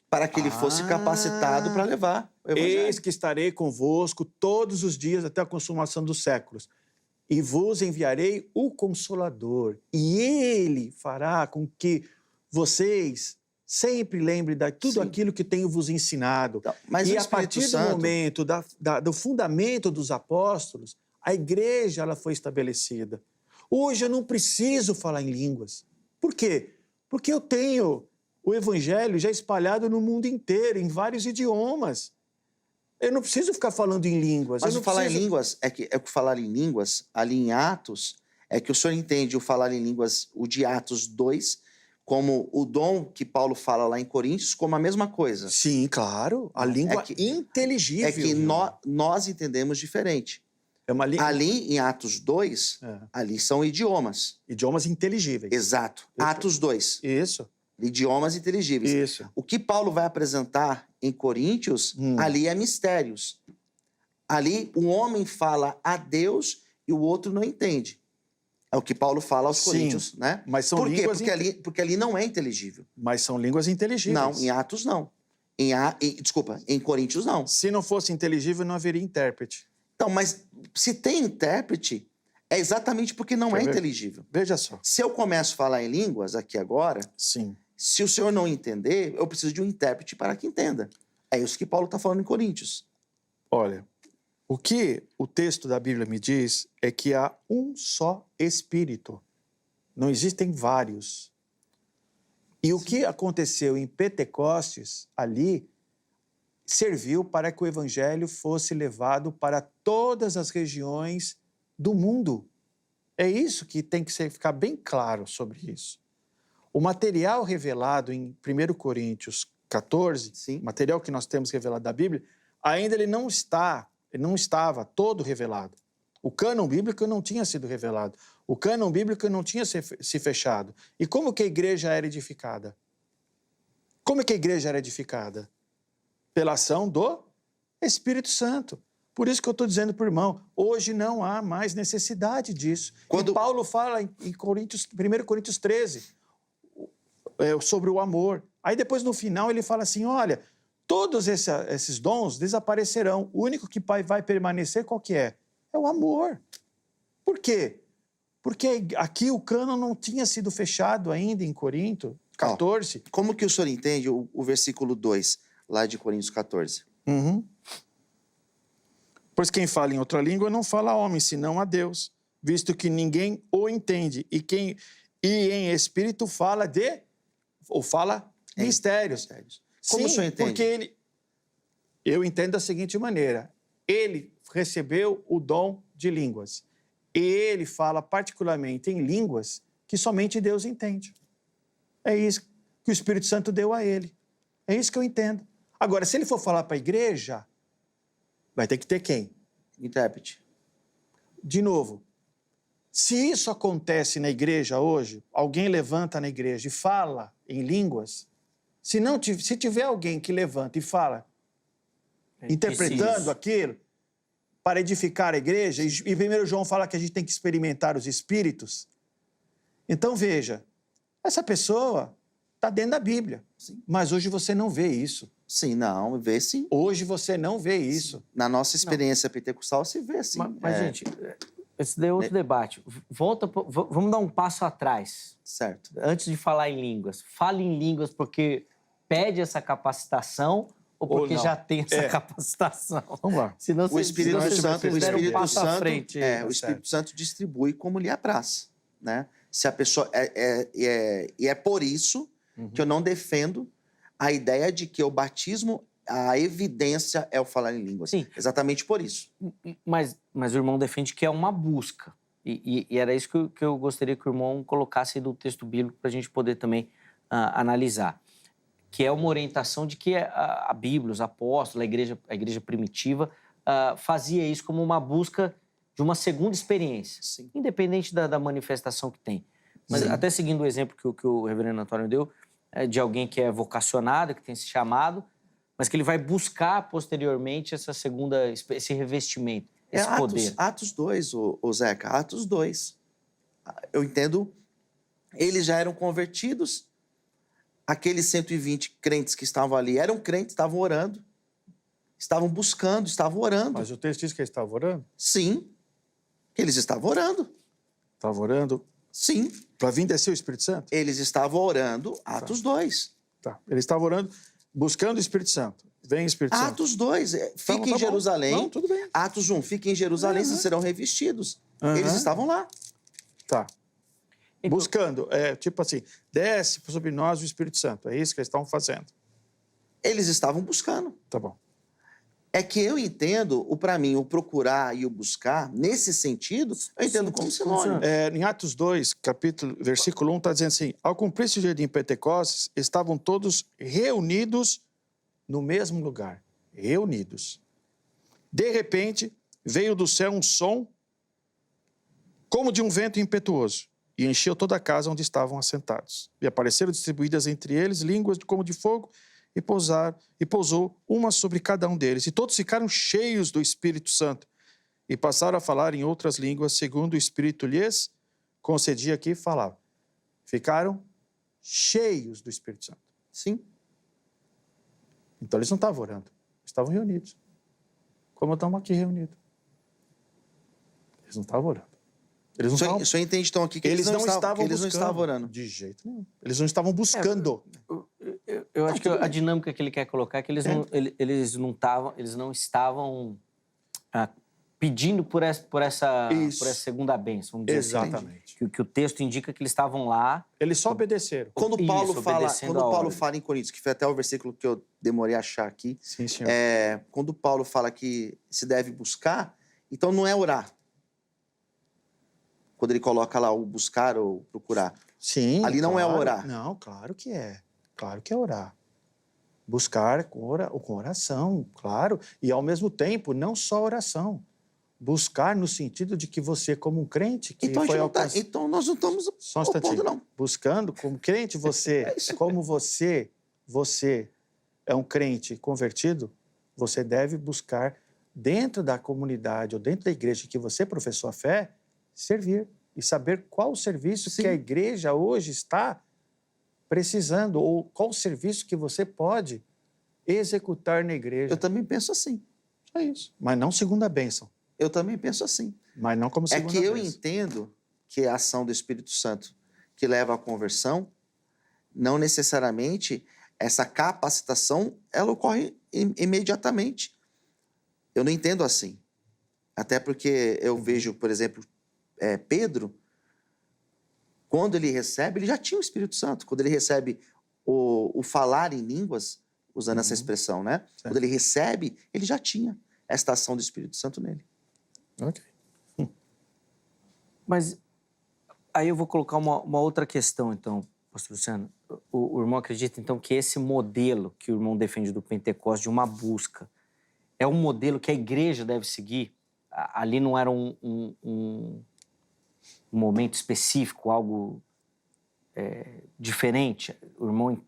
Para que ele fosse capacitado para levar o Evangelho. Eis que estarei convosco todos os dias até a consumação dos séculos. E vos enviarei o Consolador. E ele fará com que vocês sempre lembrem de tudo aquilo que tenho vos ensinado. Então, mas e a partir do momento do fundamento dos apóstolos, a igreja ela foi estabelecida. Hoje eu não preciso falar em línguas. Por quê? Porque eu tenho o evangelho já espalhado no mundo inteiro, em vários idiomas. Eu não preciso ficar falando em línguas. Mas o falar em línguas, o falar em línguas, ali em Atos, é que o senhor entende o falar em línguas, o de Atos 2, como o dom que Paulo fala lá em Coríntios, como a mesma coisa. Sim, claro. A língua inteligível. É que nós entendemos diferente. É uma língua... Ali, em Atos 2, ali são idiomas. Idiomas inteligíveis. Exato. Atos 2. Isso. Idiomas inteligíveis. Isso. O que Paulo vai apresentar em Coríntios, ali é mistérios. Ali, um homem fala a Deus e o outro não entende. É o que Paulo fala aos Coríntios, né? Mas são Por quê? línguas... Porque ali não é inteligível. Mas são línguas inteligíveis. Não, em Atos não. Desculpa, em Coríntios não. Se não fosse inteligível, não haveria intérprete. Então, mas se tem intérprete, é exatamente porque não é inteligível. Veja só. Se eu começo a falar em línguas aqui agora, sim. Se o senhor não entender, eu preciso de um intérprete para que entenda. É isso que Paulo está falando em Coríntios. Olha, o que o texto da Bíblia me diz é que há um só Espírito. Não existem vários. E o que aconteceu em Pentecostes, ali, serviu para que o Evangelho fosse levado para todas as regiões do mundo. É isso que tem que ficar bem claro sobre isso. O material revelado em 1 Coríntios 14, Sim. material que nós temos revelado da Bíblia, ainda ele não estava todo revelado. O cânon bíblico não tinha sido revelado. O cânon bíblico não tinha se fechado. E como que a igreja era edificada? Como que a igreja era edificada? Pela ação do Espírito Santo. Por isso que eu estou dizendo para o irmão, hoje não há mais necessidade disso. Quando- E Paulo fala em 1 Coríntios 13 sobre o amor. Aí depois, no final, ele fala assim, olha, todos esses dons desaparecerão. O único que vai permanecer, qual que é? É o amor. Por quê? Porque aqui o cânon não tinha sido fechado ainda em Corinto 14. Como que o senhor entende o versículo 2, lá de Coríntios 14? Uhum. Pois quem fala em outra língua não fala a homem, senão a Deus, visto que ninguém o entende. E em espírito fala mistérios. Como o Sim, senhor entende? porque eu entendo da seguinte maneira, ele recebeu o dom de línguas. E ele fala particularmente em línguas que somente Deus entende. É isso que o Espírito Santo deu a ele. É isso que eu entendo. Agora, se ele for falar para a igreja, vai ter que ter quem? Intérprete. De novo, se isso acontece na igreja hoje, alguém levanta na igreja e fala em línguas, se tiver alguém que levanta e fala, interpretando aquilo, para edificar a igreja, e 1 João fala que a gente tem que experimentar os espíritos. Então, veja, essa pessoa está dentro da Bíblia, mas hoje você não vê isso. Sim, não, vê sim. Hoje você não vê isso. Na nossa experiência pentecostal, se vê sim. Mas, gente, esse daí é outro debate. Vamos dar um passo atrás. Certo. Antes de falar em línguas. Fale em línguas porque pede essa capacitação ou porque não. já tem essa capacitação? Vamos lá. Senão O Espírito Santo, vocês deram um passo à frente. o Espírito Santo distribui como lhe apraz, né? Se a pessoa é por isso que eu não defendo a ideia de que o batismo, a evidência é o falar em línguas. Sim. Exatamente por isso. Mas o irmão defende que é uma busca. E era isso que eu gostaria que o irmão colocasse aí do texto bíblico para a gente poder também analisar. Que é uma orientação de que a Bíblia, os apóstolos, a igreja primitiva, fazia isso como uma busca de uma segunda experiência, Sim. independente da manifestação que tem. Mas Sim. até seguindo o exemplo que o reverendo Antônio deu, de alguém que é vocacionado, que tem esse chamado, mas que ele vai buscar posteriormente esse revestimento, esse poder. Atos 2, o Zeca, Atos 2. Eu entendo, eles já eram convertidos, aqueles 120 crentes que estavam ali eram crentes, estavam orando, estavam buscando, estavam orando. Mas o texto diz que eles estavam orando? Sim, eles estavam orando. Estavam orando Sim, para vir descer o Espírito Santo? eles estavam orando, Atos 2. Tá. Eles estavam orando, buscando o Espírito Santo. Vem o Espírito Santo. Atos 2, fica tá em bom. Jerusalém. Não, tudo bem. Atos 1, fica em Jerusalém, vocês serão revestidos. Uhum. Eles estavam lá. Tá. Então- Buscando, tipo assim, desce sobre nós o Espírito Santo. É isso que eles estavam fazendo. Eles estavam buscando. Tá bom. É que eu entendo, para mim, o procurar e o buscar, nesse sentido, eu entendo como sinônimo. Em Atos 2, versículo 1, está dizendo assim, ao cumprir-se o dia de Pentecostes, estavam todos reunidos no mesmo lugar. Reunidos. De repente, veio do céu um som como de um vento impetuoso e encheu toda a casa onde estavam assentados. E apareceram distribuídas entre eles línguas como de fogo e pousou uma sobre cada um deles. E todos ficaram cheios do Espírito Santo e passaram a falar em outras línguas, segundo o Espírito lhes concedia que falavam. Ficaram cheios do Espírito Santo. Sim. Então eles não estavam orando, estavam reunidos. Como estamos aqui reunidos. Eles não estavam orando. Eles não estavam... O senhor entende, então, aqui que eles não estavam orando. De jeito nenhum. Eles não estavam buscando. Eu acho que a dinâmica que ele quer colocar é que eles não estavam pedindo por essa segunda bênção, vamos dizer Exatamente. assim. Que o texto indica que eles estavam lá. Eles só obedeceram. Quando Isso, Paulo obedecendo a ordem. fala em Coríntios, que foi até o versículo que eu demorei a achar aqui, Sim, senhor. quando Paulo fala que se deve buscar, então não é orar. Quando ele coloca lá o buscar ou procurar. Sim, Ali não é orar. Não, claro que é. Claro que é orar. Buscar com oração, claro. E, ao mesmo tempo, não só oração. Buscar no sentido de que você, como um crente... que Então, foi então nós não estamos Só um opondo, instantinho. não. Buscando, como crente, você... como você é um crente convertido, você deve buscar dentro da comunidade ou dentro da igreja que você professou a fé, servir e saber qual o serviço Sim. que a igreja hoje está precisando ou qual o serviço que você pode executar na igreja. Eu também penso assim. Só isso. Mas não segunda bênção. Eu também penso assim. Mas não como É segunda que eu bênção. entendo que a ação do Espírito Santo que leva à conversão, não necessariamente essa capacitação ela ocorre imediatamente. Eu não entendo assim. Até porque eu vejo, por exemplo, Pedro, quando ele recebe, ele já tinha o Espírito Santo. Quando ele recebe o falar em línguas, usando essa expressão, né? Certo. Quando ele recebe, ele já tinha esta ação do Espírito Santo nele. Ok. Mas aí eu vou colocar uma outra questão, então, pastor Luciano. O irmão acredita, então, que esse modelo que o irmão defende do Pentecostes, de uma busca, é um modelo que a igreja deve seguir? Ali não era um momento específico, algo diferente? O irmão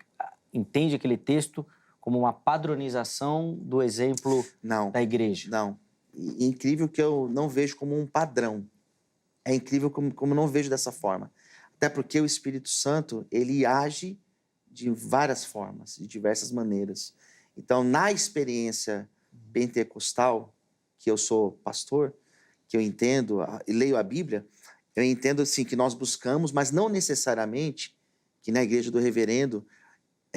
entende aquele texto como uma padronização do exemplo Não. da igreja? Não. E incrível que eu não vejo como um padrão. É incrível como eu não vejo dessa forma. Até porque o Espírito Santo, ele age de várias formas, de diversas maneiras. Então, na experiência pentecostal, que eu sou pastor, que eu entendo e leio a Bíblia, eu entendo assim que nós buscamos, mas não necessariamente que na igreja do reverendo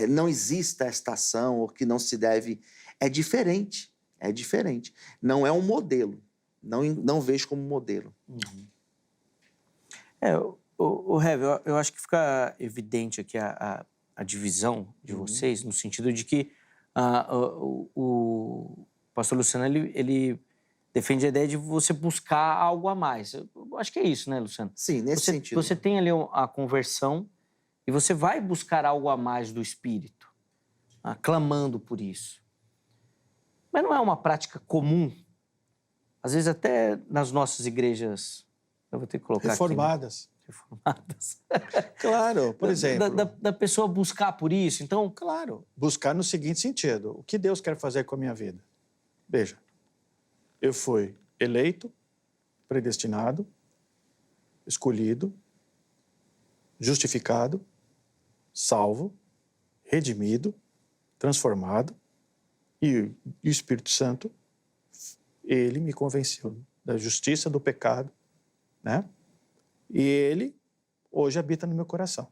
não exista esta ação ou que não se deve. É diferente. É diferente. Não é um modelo. Não vejo como modelo. O Hev, eu acho que fica evidente aqui a divisão de vocês, no sentido de que o pastor Luciano, ele defende a ideia de você buscar algo a mais. Eu acho que é isso, né, Luciano? Sim, nesse sentido. Você tem ali a conversão e você vai buscar algo a mais do Espírito, clamando por isso. Mas não é uma prática comum? Às vezes até nas nossas igrejas, eu vou ter que colocar Reformadas. aqui, né? Reformadas. Claro, por exemplo. Da pessoa buscar por isso. Então, Claro, buscar no seguinte sentido. O que Deus quer fazer com a minha vida? Veja, eu fui eleito, predestinado, escolhido, justificado, salvo, redimido, transformado, e o Espírito Santo, ele me convenceu da justiça, do pecado, né? E ele hoje habita no meu coração.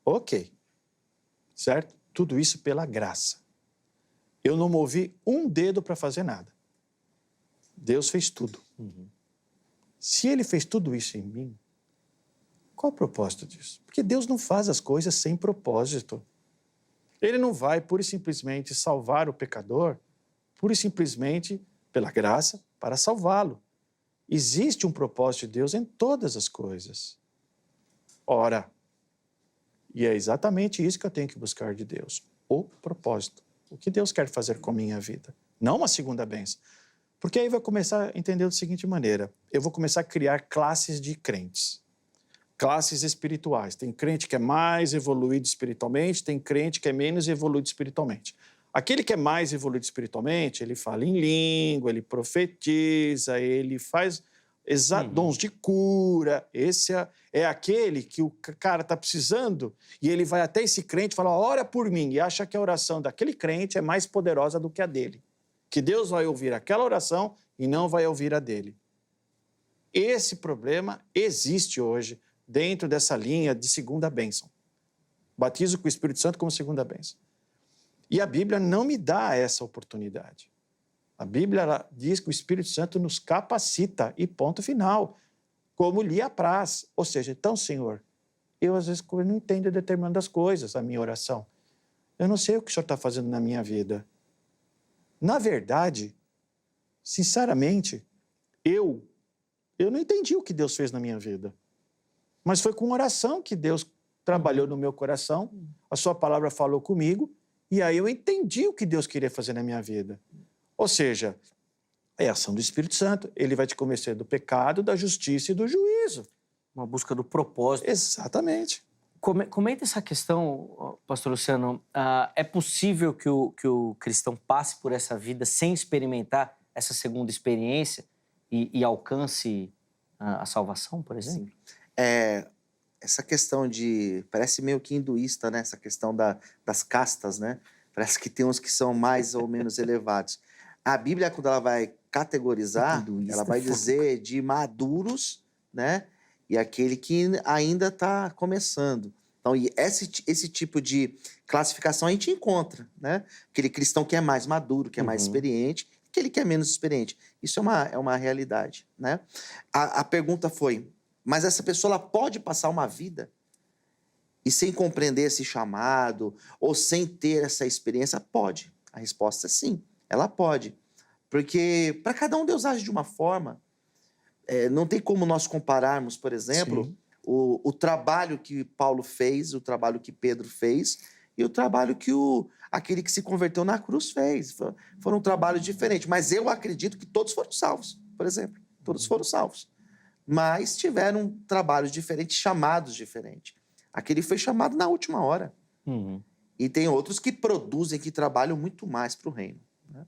Ok, certo? Tudo isso pela graça. Eu não movi um dedo para fazer nada. Deus fez tudo. Se ele fez tudo isso em mim, qual o propósito disso? Porque Deus não faz as coisas sem propósito. Ele não vai pura e simplesmente salvar o pecador, pura e simplesmente pela graça, para salvá-lo. Existe um propósito de Deus em todas as coisas. Ora, e é exatamente isso que eu tenho que buscar de Deus, o propósito. O que Deus quer fazer com a minha vida, não uma segunda bênção. Porque aí vai começar a entender da seguinte maneira, eu vou começar a criar classes de crentes, classes espirituais. Tem crente que é mais evoluído espiritualmente, tem crente que é menos evoluído espiritualmente. Aquele que é mais evoluído espiritualmente, ele fala em língua, ele profetiza, ele faz dons de cura. Esse é aquele que o cara está precisando e ele vai até esse crente e fala, ora por mim, e acha que a oração daquele crente é mais poderosa do que a dele. Que Deus vai ouvir aquela oração e não vai ouvir a dele. Esse problema existe hoje dentro dessa linha de segunda bênção. Batizo com o Espírito Santo como segunda bênção. E a Bíblia não me dá essa oportunidade. A Bíblia ela diz que o Espírito Santo nos capacita e ponto final, como lhe apraz. Ou seja, então, Senhor, eu às vezes não entendo determinadas coisas, a minha oração. Eu não sei o que o Senhor está fazendo na minha vida. Na verdade, sinceramente, eu não entendi o que Deus fez na minha vida. Mas foi com oração que Deus trabalhou no meu coração, a sua palavra falou comigo, e aí eu entendi o que Deus queria fazer na minha vida. Ou seja, é a ação do Espírito Santo. Ele vai te convencer do pecado, da justiça e do juízo. uma busca do propósito. Exatamente. Comenta essa questão, pastor Luciano. É possível que o cristão passe por essa vida sem experimentar essa segunda experiência e alcance a salvação, por exemplo? Essa questão parece meio que hinduísta, né? Essa questão das castas, né? Parece que tem uns que são mais ou menos elevados. A Bíblia, quando ela vai categorizar, ela vai dizer de maduros, né? E aquele que ainda está começando. Então, esse tipo de classificação a gente encontra, né? Aquele cristão que é mais maduro, que é mais experiente, aquele que é menos experiente. Isso é uma realidade, né? A pergunta foi, mas essa pessoa ela pode passar uma vida e sem compreender esse chamado ou sem ter essa experiência? Pode. A resposta é sim, ela pode. Porque para cada um Deus age de uma forma. Não tem como nós compararmos, por exemplo, o trabalho que Paulo fez, o trabalho que Pedro fez e o trabalho que aquele que se converteu na cruz fez. Foram trabalhos diferentes, mas eu acredito que todos foram salvos, por exemplo. Todos foram salvos. Mas tiveram trabalhos diferentes, chamados diferentes. Aquele foi chamado na última hora. E tem outros que produzem, que trabalham muito mais para o reino. Né?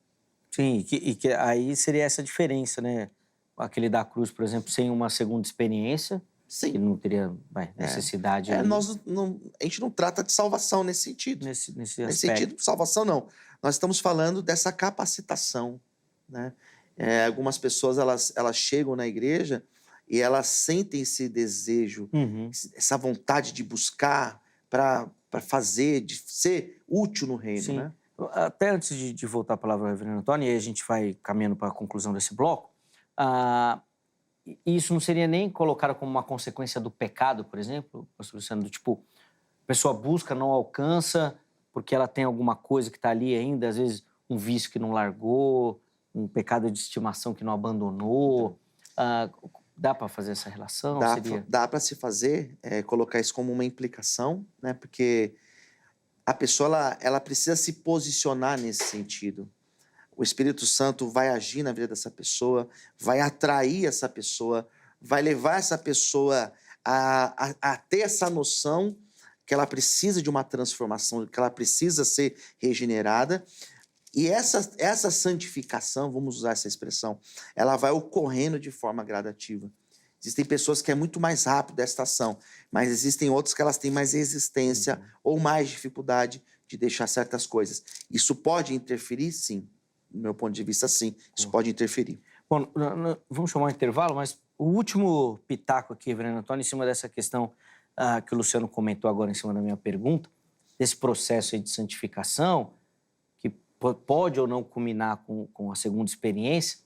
Sim, e que aí seria essa diferença, né? Aquele da cruz, por exemplo, sem uma segunda experiência, Sim. que não teria necessidade. A gente não trata de salvação nesse sentido. Nesse Nesse sentido, salvação não. Nós estamos falando dessa capacitação. Né? Algumas pessoas elas chegam na igreja e elas sentem esse desejo, essa vontade de buscar para fazer, de ser útil no reino. Sim. Né? Até antes de voltar a palavra ao reverendo Antônio, e aí a gente vai caminhando para a conclusão desse bloco, isso não seria nem colocado como uma consequência do pecado, por exemplo, pastor Luciano, do tipo, a pessoa busca, não alcança, porque ela tem alguma coisa que está ali ainda, às vezes um vício que não largou, um pecado de estimação que não abandonou. Dá para fazer essa relação? Dá para se fazer, colocar isso como uma implicação, né? Porque a pessoa ela precisa se posicionar nesse sentido. O Espírito Santo vai agir na vida dessa pessoa, vai atrair essa pessoa, vai levar essa pessoa a ter essa noção que ela precisa de uma transformação, que ela precisa ser regenerada. E essa santificação, vamos usar essa expressão, ela vai ocorrendo de forma gradativa. Existem pessoas que é muito mais rápido esta ação, mas existem outras que elas têm mais resistência ou mais dificuldade de deixar certas coisas. Isso pode interferir? Sim. Do meu ponto de vista, sim. Isso pode interferir. Bom, vamos chamar um intervalo, mas o último pitaco aqui, reverendo Antônio, em cima dessa questão que o Luciano comentou agora em cima da minha pergunta, desse processo aí de santificação, que pode ou não culminar com a segunda experiência,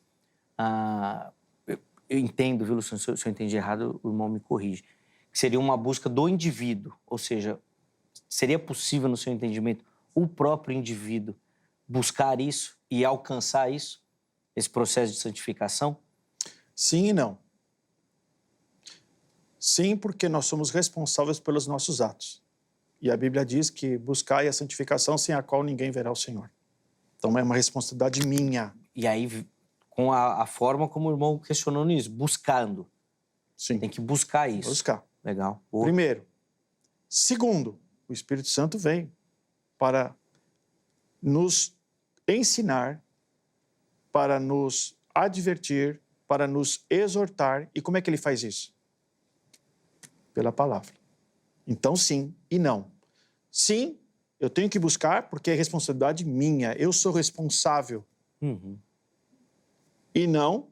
eu entendo, viu, Luciano, se eu entendi errado, o irmão me corrige, que seria uma busca do indivíduo, ou seja, seria possível, no seu entendimento, o próprio indivíduo buscar isso e alcançar isso, esse processo de santificação? Sim e não. Sim, porque nós somos responsáveis pelos nossos atos. E a Bíblia diz que buscai a santificação sem a qual ninguém verá o Senhor. Então é uma responsabilidade minha. E aí, com a forma como o irmão questionou nisso, buscando. Sim. Tem que buscar isso. Buscar. Legal. Primeiro. Segundo, o Espírito Santo vem para nos ensinar, para nos advertir, para nos exortar. E como é que ele faz isso? Pela palavra. Então, sim e não. Sim, eu tenho que buscar porque é responsabilidade minha. Eu sou responsável. E não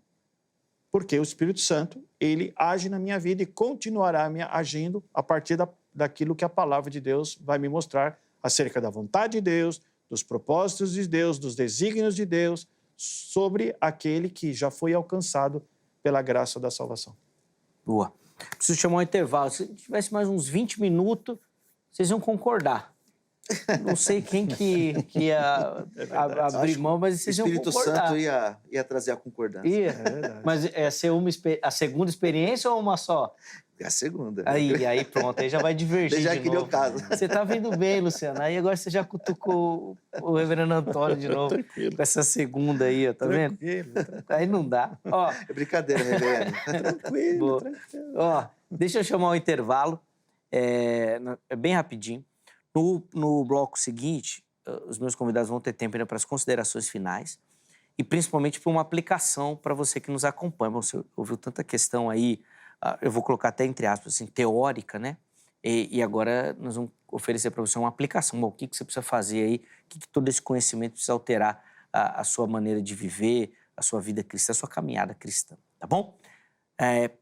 porque o Espírito Santo, ele age na minha vida e continuará agindo a partir daquilo que a palavra de Deus vai me mostrar acerca da vontade de Deus, dos propósitos de Deus, dos desígnios de Deus, sobre aquele que já foi alcançado pela graça da salvação. Boa. Preciso chamar um intervalo. Se tivesse mais uns 20 minutos, vocês iam concordar. Não sei quem que ia abrir mão, mas vocês iam concordar. O Espírito Santo ia trazer a concordância. Ia. Mas ia ser a segunda experiência ou uma só? É a segunda. Aí pronto, aí já vai divergir já de criou novo. caso. Você tá vindo bem, Luciano. Aí agora você já cutucou o reverendo Antônio de novo. Tranquilo. Com essa segunda aí, ó, tá vendo? Aí não dá. Ó, É brincadeira, reverendo. Tranquilo. ó, deixa eu chamar o intervalo. É bem rapidinho. No bloco seguinte, os meus convidados vão ter tempo ainda para as considerações finais. e principalmente para uma aplicação para você que nos acompanha. Você ouviu tanta questão aí, eu vou colocar até entre aspas, assim, teórica, né? E agora nós vamos oferecer para você uma aplicação. Bom, o que você precisa fazer aí? O que todo esse conhecimento precisa alterar a sua maneira de viver, a sua vida cristã, a sua caminhada cristã, tá bom?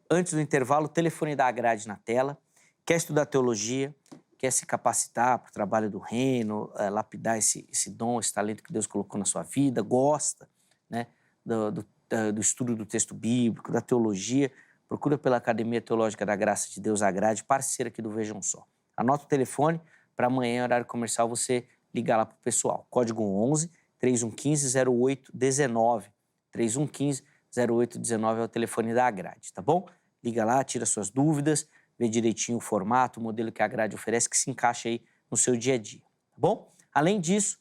Antes do intervalo, o telefone da grade na tela. Quer estudar teologia, quer se capacitar para o trabalho do reino, lapidar esse dom, esse talento que Deus colocou na sua vida, gosta, né, do estudo do texto bíblico, da teologia, procura pela Academia Teológica da Graça de Deus, a grade, parceira aqui do Vejam Só. Anota o telefone para amanhã, horário comercial, você ligar lá para o pessoal. Código 11 3115 0819. 3115 0819 é o telefone da grade, tá bom? Liga lá, tira suas dúvidas, vê direitinho o formato, o modelo que a grade oferece, que se encaixa aí no seu dia a dia, tá bom? Além disso,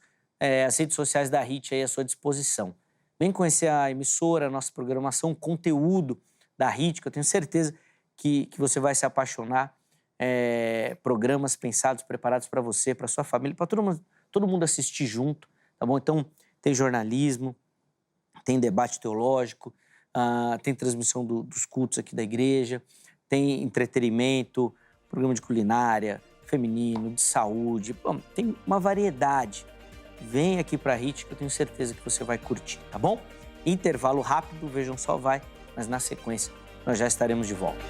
as redes sociais da HIT aí à sua disposição. Vem conhecer a emissora, a nossa programação, o conteúdo da HIT, que eu tenho certeza que você vai se apaixonar. Programas pensados, preparados para você, para sua família, para todo mundo assistir junto, tá bom? Então, tem jornalismo, tem debate teológico, tem transmissão dos cultos aqui da igreja, tem entretenimento, programa de culinária, feminino, de saúde, bom, tem uma variedade. Vem aqui para a HIT que eu tenho certeza que você vai curtir, tá bom? Intervalo rápido, Vejam Só vai, mas na sequência nós já estaremos de volta.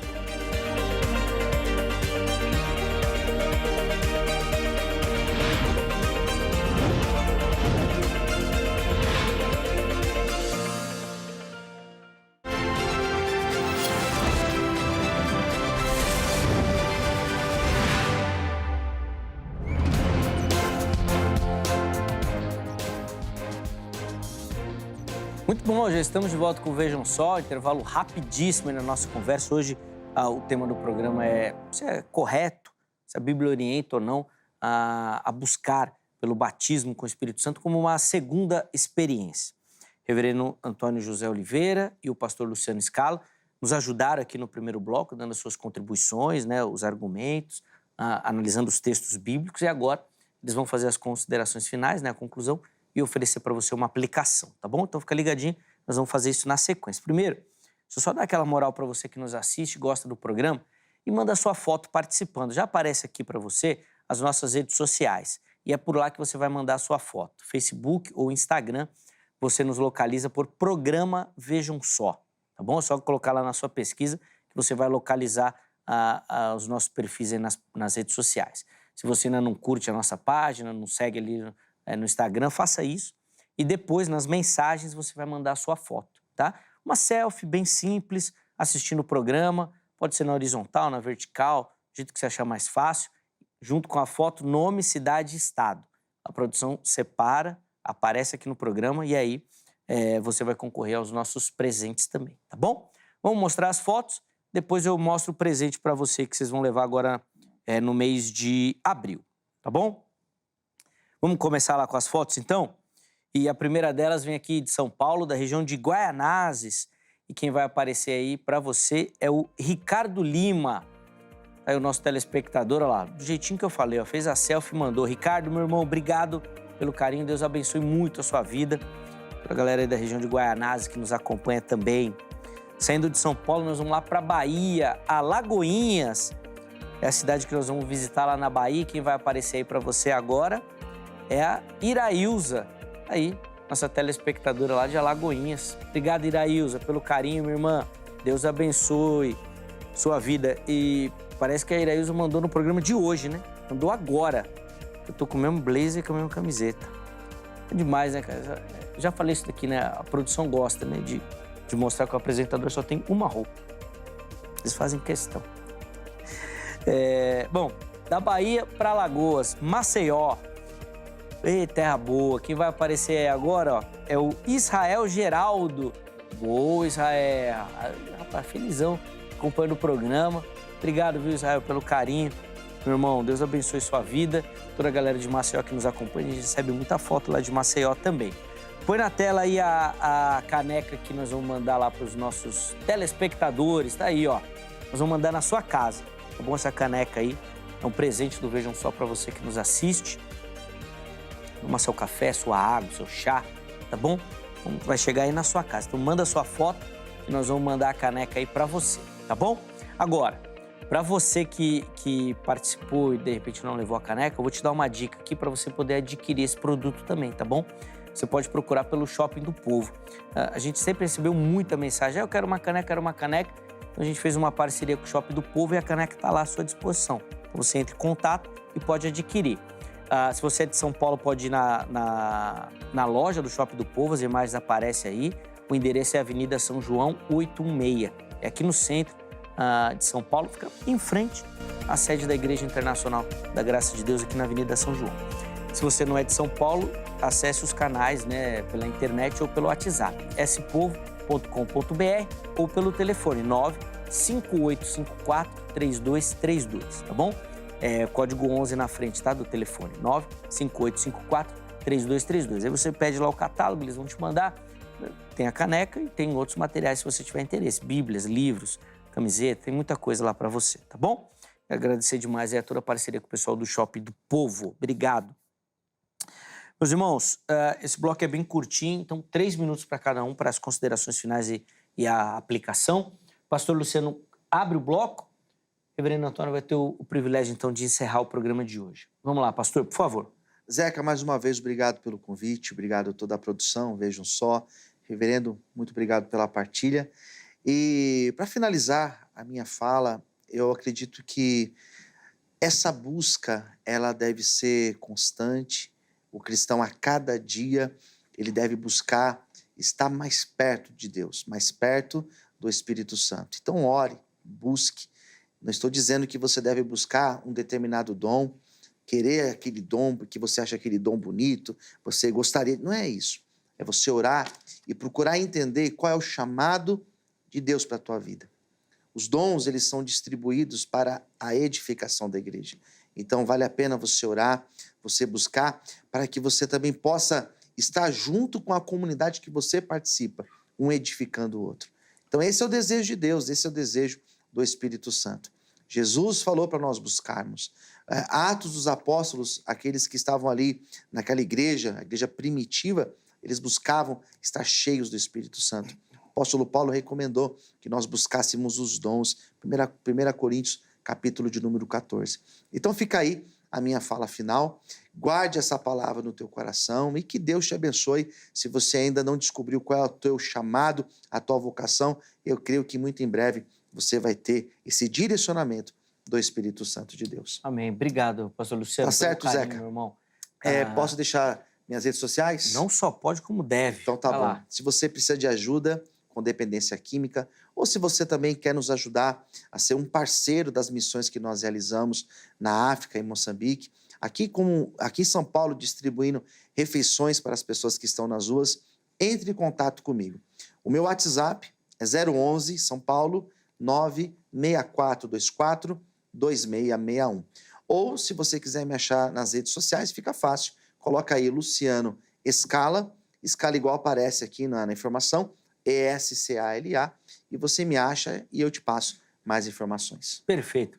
Muito bom, já estamos de volta com o Vejam Só, intervalo rapidíssimo aí na nossa conversa. Hoje o tema do programa é se é correto, se a Bíblia orienta ou não a buscar pelo batismo com o Espírito Santo como uma segunda experiência. Reverendo Antônio José Oliveira e o pastor Luciano Scala nos ajudaram aqui no primeiro bloco, dando as suas contribuições, né, os argumentos, analisando os textos bíblicos, e agora eles vão fazer as considerações finais, né, a conclusão, e oferecer para você uma aplicação, tá bom? Então fica ligadinho, nós vamos fazer isso na sequência. Primeiro, deixa eu só dar aquela moral para você que nos assiste, gosta do programa, e manda a sua foto participando. Já aparece aqui para você as nossas redes sociais, e é por lá que você vai mandar a sua foto. Facebook ou Instagram, você nos localiza por Programa Vejam Só, tá bom? É só colocar lá na sua pesquisa que você vai localizar os nossos perfis aí nas redes sociais. Se você ainda não curte a nossa página, não segue ali no Instagram, faça isso. E depois, nas mensagens, você vai mandar a sua foto, tá? Uma selfie bem simples, assistindo o programa. Pode ser na horizontal, na vertical, do jeito que você achar mais fácil. Junto com a foto, nome, cidade e estado. A produção separa, aparece aqui no programa e aí você vai concorrer aos nossos presentes também, tá bom? Vamos mostrar as fotos, depois eu mostro o presente para você que vocês vão levar agora no mês de abril, tá bom? Vamos começar lá com as fotos, então? E a primeira delas vem aqui de São Paulo, da região de Guaianazes. E quem vai aparecer aí para você é o Ricardo Lima. Aí o nosso telespectador, olha lá, do jeitinho que eu falei, ó, fez a selfie e mandou. Ricardo, meu irmão, obrigado pelo carinho. Deus abençoe muito a sua vida. Para a galera aí da região de Guaianazes que nos acompanha também. Saindo de São Paulo, nós vamos lá para Bahia, Alagoinhas. É a cidade que nós vamos visitar lá na Bahia. Quem vai aparecer aí para você agora é a Irailza, aí, nossa telespectadora lá de Alagoinhas. Obrigado, Irailza, pelo carinho, minha irmã. Deus abençoe sua vida. E parece que a Irailza mandou no programa de hoje, né? Mandou agora. Eu tô com o mesmo blazer e com a mesma camiseta. É demais, né, cara? Já falei isso daqui, né? A produção gosta, né? De mostrar que o apresentador só tem uma roupa. Eles fazem questão. Bom, da Bahia para Alagoas, Maceió. Ei, terra boa. Quem vai aparecer aí agora, ó, é o Israel Geraldo. Boa, Israel. Rapaz, felizão acompanhando o programa. Obrigado, viu, Israel, pelo carinho. Meu irmão, Deus abençoe sua vida. Toda a galera de Maceió que nos acompanha, a gente recebe muita foto lá de Maceió também. Põe na tela aí a caneca que nós vamos mandar lá para os nossos telespectadores. Tá aí, ó. Nós vamos mandar na sua casa. Tá bom? Essa caneca aí é um presente do Vejam Só para você que nos assiste. Toma seu café, sua água, seu chá, tá bom? Então, vai chegar aí na sua casa. Então manda sua foto e nós vamos mandar a caneca aí para você, tá bom? Agora, para você que participou e de repente não levou a caneca, eu vou te dar uma dica aqui para você poder adquirir esse produto também, tá bom? Você pode procurar pelo Shopping do Povo. A gente sempre recebeu muita mensagem, eu quero uma caneca, quero uma caneca. Então a gente fez uma parceria com o Shopping do Povo e a caneca está lá à sua disposição. Então você entra em contato e pode adquirir. Se você é de São Paulo, pode ir na loja do Shopping do Povo, as imagens aparecem aí. O endereço é Avenida São João 816. É aqui no centro de São Paulo, fica em frente à sede da Igreja Internacional da Graça de Deus, aqui na Avenida São João. Se você não é de São Paulo, acesse os canais, né, pela internet ou pelo WhatsApp, spovo.com.br ou pelo telefone 95854-3232, tá bom? Código 11 na frente, tá? Do telefone, 95854-3232. Aí você pede lá o catálogo, eles vão te mandar. Tem a caneca e tem outros materiais se você tiver interesse. Bíblias, livros, camiseta, tem muita coisa lá para você, tá bom? Quero agradecer demais a toda a parceria com o pessoal do Shopping do Povo. Obrigado. Meus irmãos, esse bloco é bem curtinho, então 3 minutos para cada um, para as considerações finais e a aplicação. Pastor Luciano abre o bloco. Reverendo Antônio vai ter o privilégio, então, de encerrar o programa de hoje. Vamos lá, pastor, por favor. Zeca, mais uma vez, obrigado pelo convite, obrigado a toda a produção, vejam só. Reverendo, muito obrigado pela partilha. E, para finalizar a minha fala, eu acredito que essa busca, ela deve ser constante. O cristão, a cada dia, ele deve buscar estar mais perto de Deus, mais perto do Espírito Santo. Então, ore, busque. Não estou dizendo que você deve buscar um determinado dom, querer aquele dom, porque você acha aquele dom bonito, você gostaria. Não é isso. É você orar e procurar entender qual é o chamado de Deus para a tua vida. Os dons, eles são distribuídos para a edificação da igreja. Então, vale a pena você orar, você buscar, para que você também possa estar junto com a comunidade que você participa, um edificando o outro. Então, esse é o desejo de Deus, esse é o desejo do Espírito Santo. Jesus falou para nós buscarmos. Atos dos Apóstolos, aqueles que estavam ali naquela igreja, a igreja primitiva, eles buscavam estar cheios do Espírito Santo. O apóstolo Paulo recomendou que nós buscássemos os dons. 1 Coríntios, capítulo de número 14. Então fica aí a minha fala final. Guarde essa palavra no teu coração e que Deus te abençoe. Se você ainda não descobriu qual é o teu chamado, a tua vocação, eu creio que muito em breve você vai ter esse direcionamento do Espírito Santo de Deus. Amém. Obrigado, pastor Luciano. Tá certo, carinho, Zeca? meu irmão. Posso deixar minhas redes sociais? Não só pode, como deve. Então tá Vai bom. lá. Se você precisa de ajuda com dependência química, ou se você também quer nos ajudar a ser um parceiro das missões que nós realizamos na África e Moçambique, aqui em São Paulo, distribuindo refeições para as pessoas que estão nas ruas, entre em contato comigo. O meu WhatsApp é 011 São Paulo 96424-2661. Ou, se você quiser me achar nas redes sociais, fica fácil. Coloca aí Luciano Escala, Escala igual aparece aqui na informação, ESCALA, e você me acha e eu te passo mais informações. Perfeito.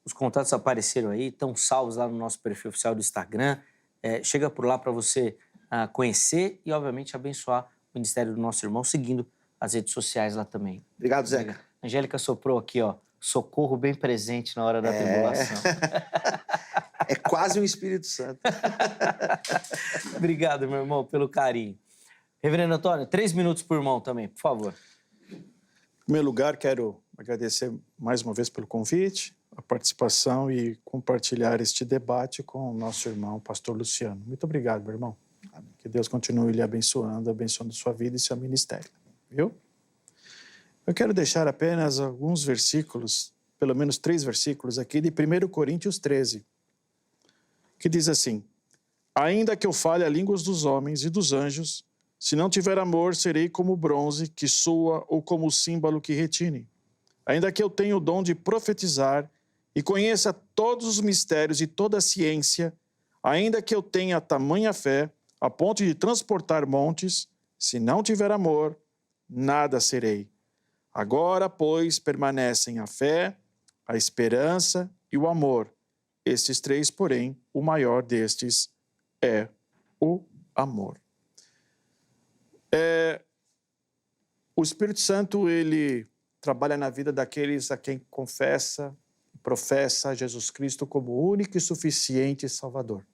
Os contatos apareceram aí, estão salvos lá no nosso perfil oficial do Instagram. Chega por lá para você conhecer e, obviamente, abençoar o ministério do nosso irmão, seguindo as redes sociais lá também. Obrigado, Zeca. A Angélica soprou aqui, ó, socorro bem presente na hora da tribulação. É quase um Espírito Santo. Obrigado, meu irmão, pelo carinho. Reverendo Antônio, 3 minutos por irmão também, por favor. Em primeiro lugar, quero agradecer mais uma vez pelo convite, a participação e compartilhar este debate com o nosso irmão, pastor Luciano. Muito obrigado, meu irmão. Que Deus continue lhe abençoando sua vida e seu ministério. Viu? Eu quero deixar apenas alguns versículos, pelo menos 3 versículos aqui de 1 Coríntios 13, que diz assim: ainda que eu fale a línguas dos homens e dos anjos, se não tiver amor, serei como o bronze que soa ou como o símbolo que retine. Ainda que eu tenha o dom de profetizar e conheça todos os mistérios e toda a ciência, ainda que eu tenha tamanha fé, a ponto de transportar montes, se não tiver amor, nada serei. Agora, pois, permanecem a fé, a esperança e o amor. Estes 3, porém, o maior destes é o amor. O Espírito Santo, ele trabalha na vida daqueles a quem confessa e professa Jesus Cristo como o único e suficiente Salvador.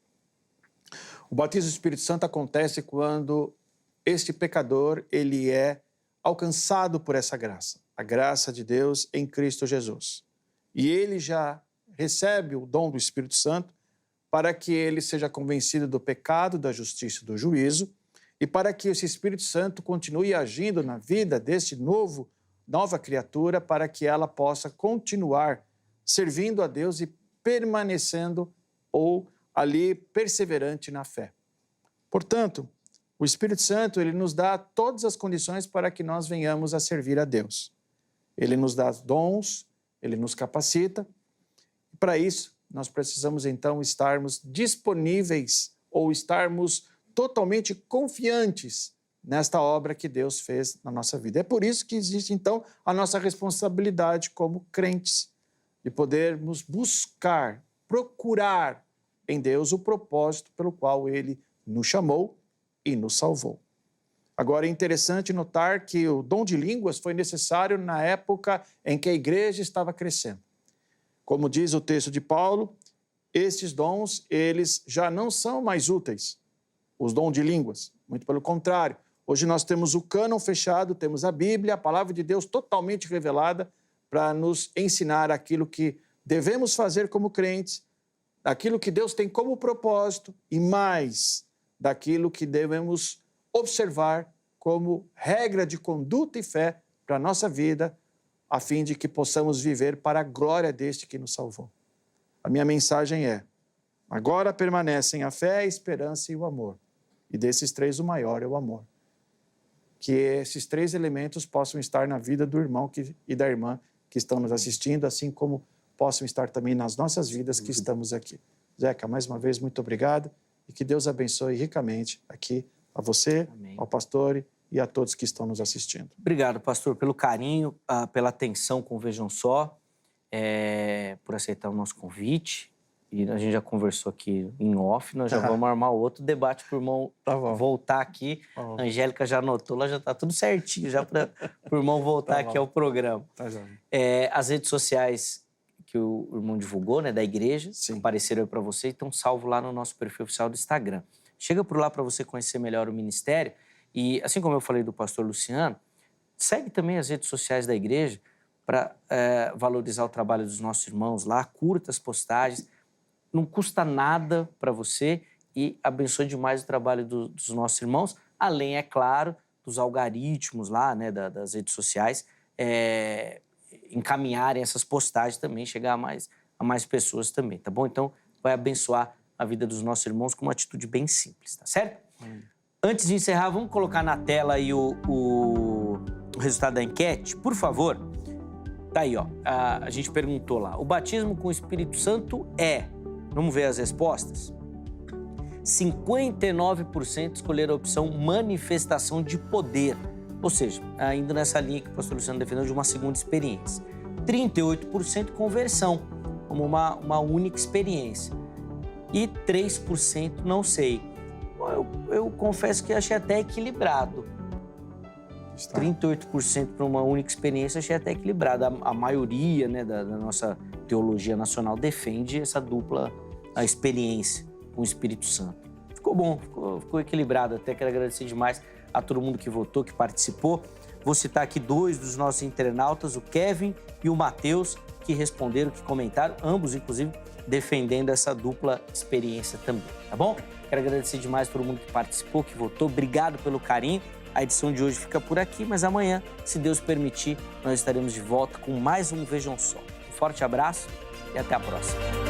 O batismo do Espírito Santo acontece quando este pecador, ele é alcançado por essa graça, a graça de Deus em Cristo Jesus. E ele já recebe o dom do Espírito Santo para que ele seja convencido do pecado, da justiça e do juízo, e para que esse Espírito Santo continue agindo na vida deste nova criatura, para que ela possa continuar servindo a Deus e permanecendo ou ali perseverante na fé. Portanto, o Espírito Santo, ele nos dá todas as condições para que nós venhamos a servir a Deus. Ele nos dá dons, ele nos capacita. E para isso, nós precisamos então estarmos disponíveis ou estarmos totalmente confiantes nesta obra que Deus fez na nossa vida. É por isso que existe então a nossa responsabilidade como crentes, de podermos buscar, procurar em Deus o propósito pelo qual Ele nos chamou e nos salvou. Agora, é interessante notar que o dom de línguas foi necessário na época em que a igreja estava crescendo. Como diz o texto de Paulo, estes dons, eles já não são mais úteis, os dons de línguas. Muito pelo contrário, hoje nós temos o cânon fechado, temos a Bíblia, a palavra de Deus totalmente revelada para nos ensinar aquilo que devemos fazer como crentes, aquilo que Deus tem como propósito e mais daquilo que devemos observar como regra de conduta e fé para a nossa vida, a fim de que possamos viver para a glória deste que nos salvou. A minha mensagem é: agora permanecem a fé, a esperança e o amor. E desses três, o maior é o amor. Que esses três elementos possam estar na vida do irmão e da irmã que estão nos assistindo, assim como possam estar também nas nossas vidas que estamos aqui. Zeca, mais uma vez, muito obrigado e que Deus abençoe ricamente aqui a você, amém, ao pastor e a todos que estão nos assistindo. Obrigado, pastor, pelo carinho, pela atenção com o Vejam Só, por aceitar o nosso convite. E a gente já conversou aqui em off, nós já vamos armar outro debate para o irmão voltar aqui. A Angélica já anotou, lá já está tudo certinho, já para o irmão voltar aqui ao programa. As redes sociais que o irmão divulgou, né, da igreja, apareceram para você e estão salvos lá no nosso perfil oficial do Instagram. Chega por lá para você conhecer melhor o ministério. E, assim como eu falei do pastor Luciano, segue também as redes sociais da igreja para valorizar o trabalho dos nossos irmãos lá, curta as postagens, não custa nada para você e abençoe demais o trabalho dos nossos irmãos, além, é claro, dos algoritmos lá, né, das redes sociais, encaminharem essas postagens também, chegar a mais pessoas também, tá bom? Então, vai abençoar a vida dos nossos irmãos com uma atitude bem simples, tá certo? Antes de encerrar, vamos colocar na tela aí o resultado da enquete, por favor. Tá aí, ó. A gente perguntou lá. O batismo com o Espírito Santo é... Vamos ver as respostas? 59% escolheram a opção manifestação de poder. Ou seja, ainda nessa linha que o pastor Luciano defendeu de uma segunda experiência. 38% conversão, como uma única experiência. E 3% não sei. Eu confesso que achei até equilibrado. 38% para uma única experiência, achei até equilibrado. A maioria, né, da nossa teologia nacional defende essa dupla experiência com o Espírito Santo. Ficou bom, ficou equilibrado. Até quero agradecer demais a todo mundo que votou, que participou. Vou citar aqui dois dos nossos internautas, o Kevin e o Matheus, que responderam, que comentaram, ambos, inclusive, defendendo essa dupla experiência também, tá bom? Quero agradecer demais a todo mundo que participou, que votou. Obrigado pelo carinho. A edição de hoje fica por aqui, mas amanhã, se Deus permitir, nós estaremos de volta com mais um Vejam Só. Um forte abraço e até a próxima.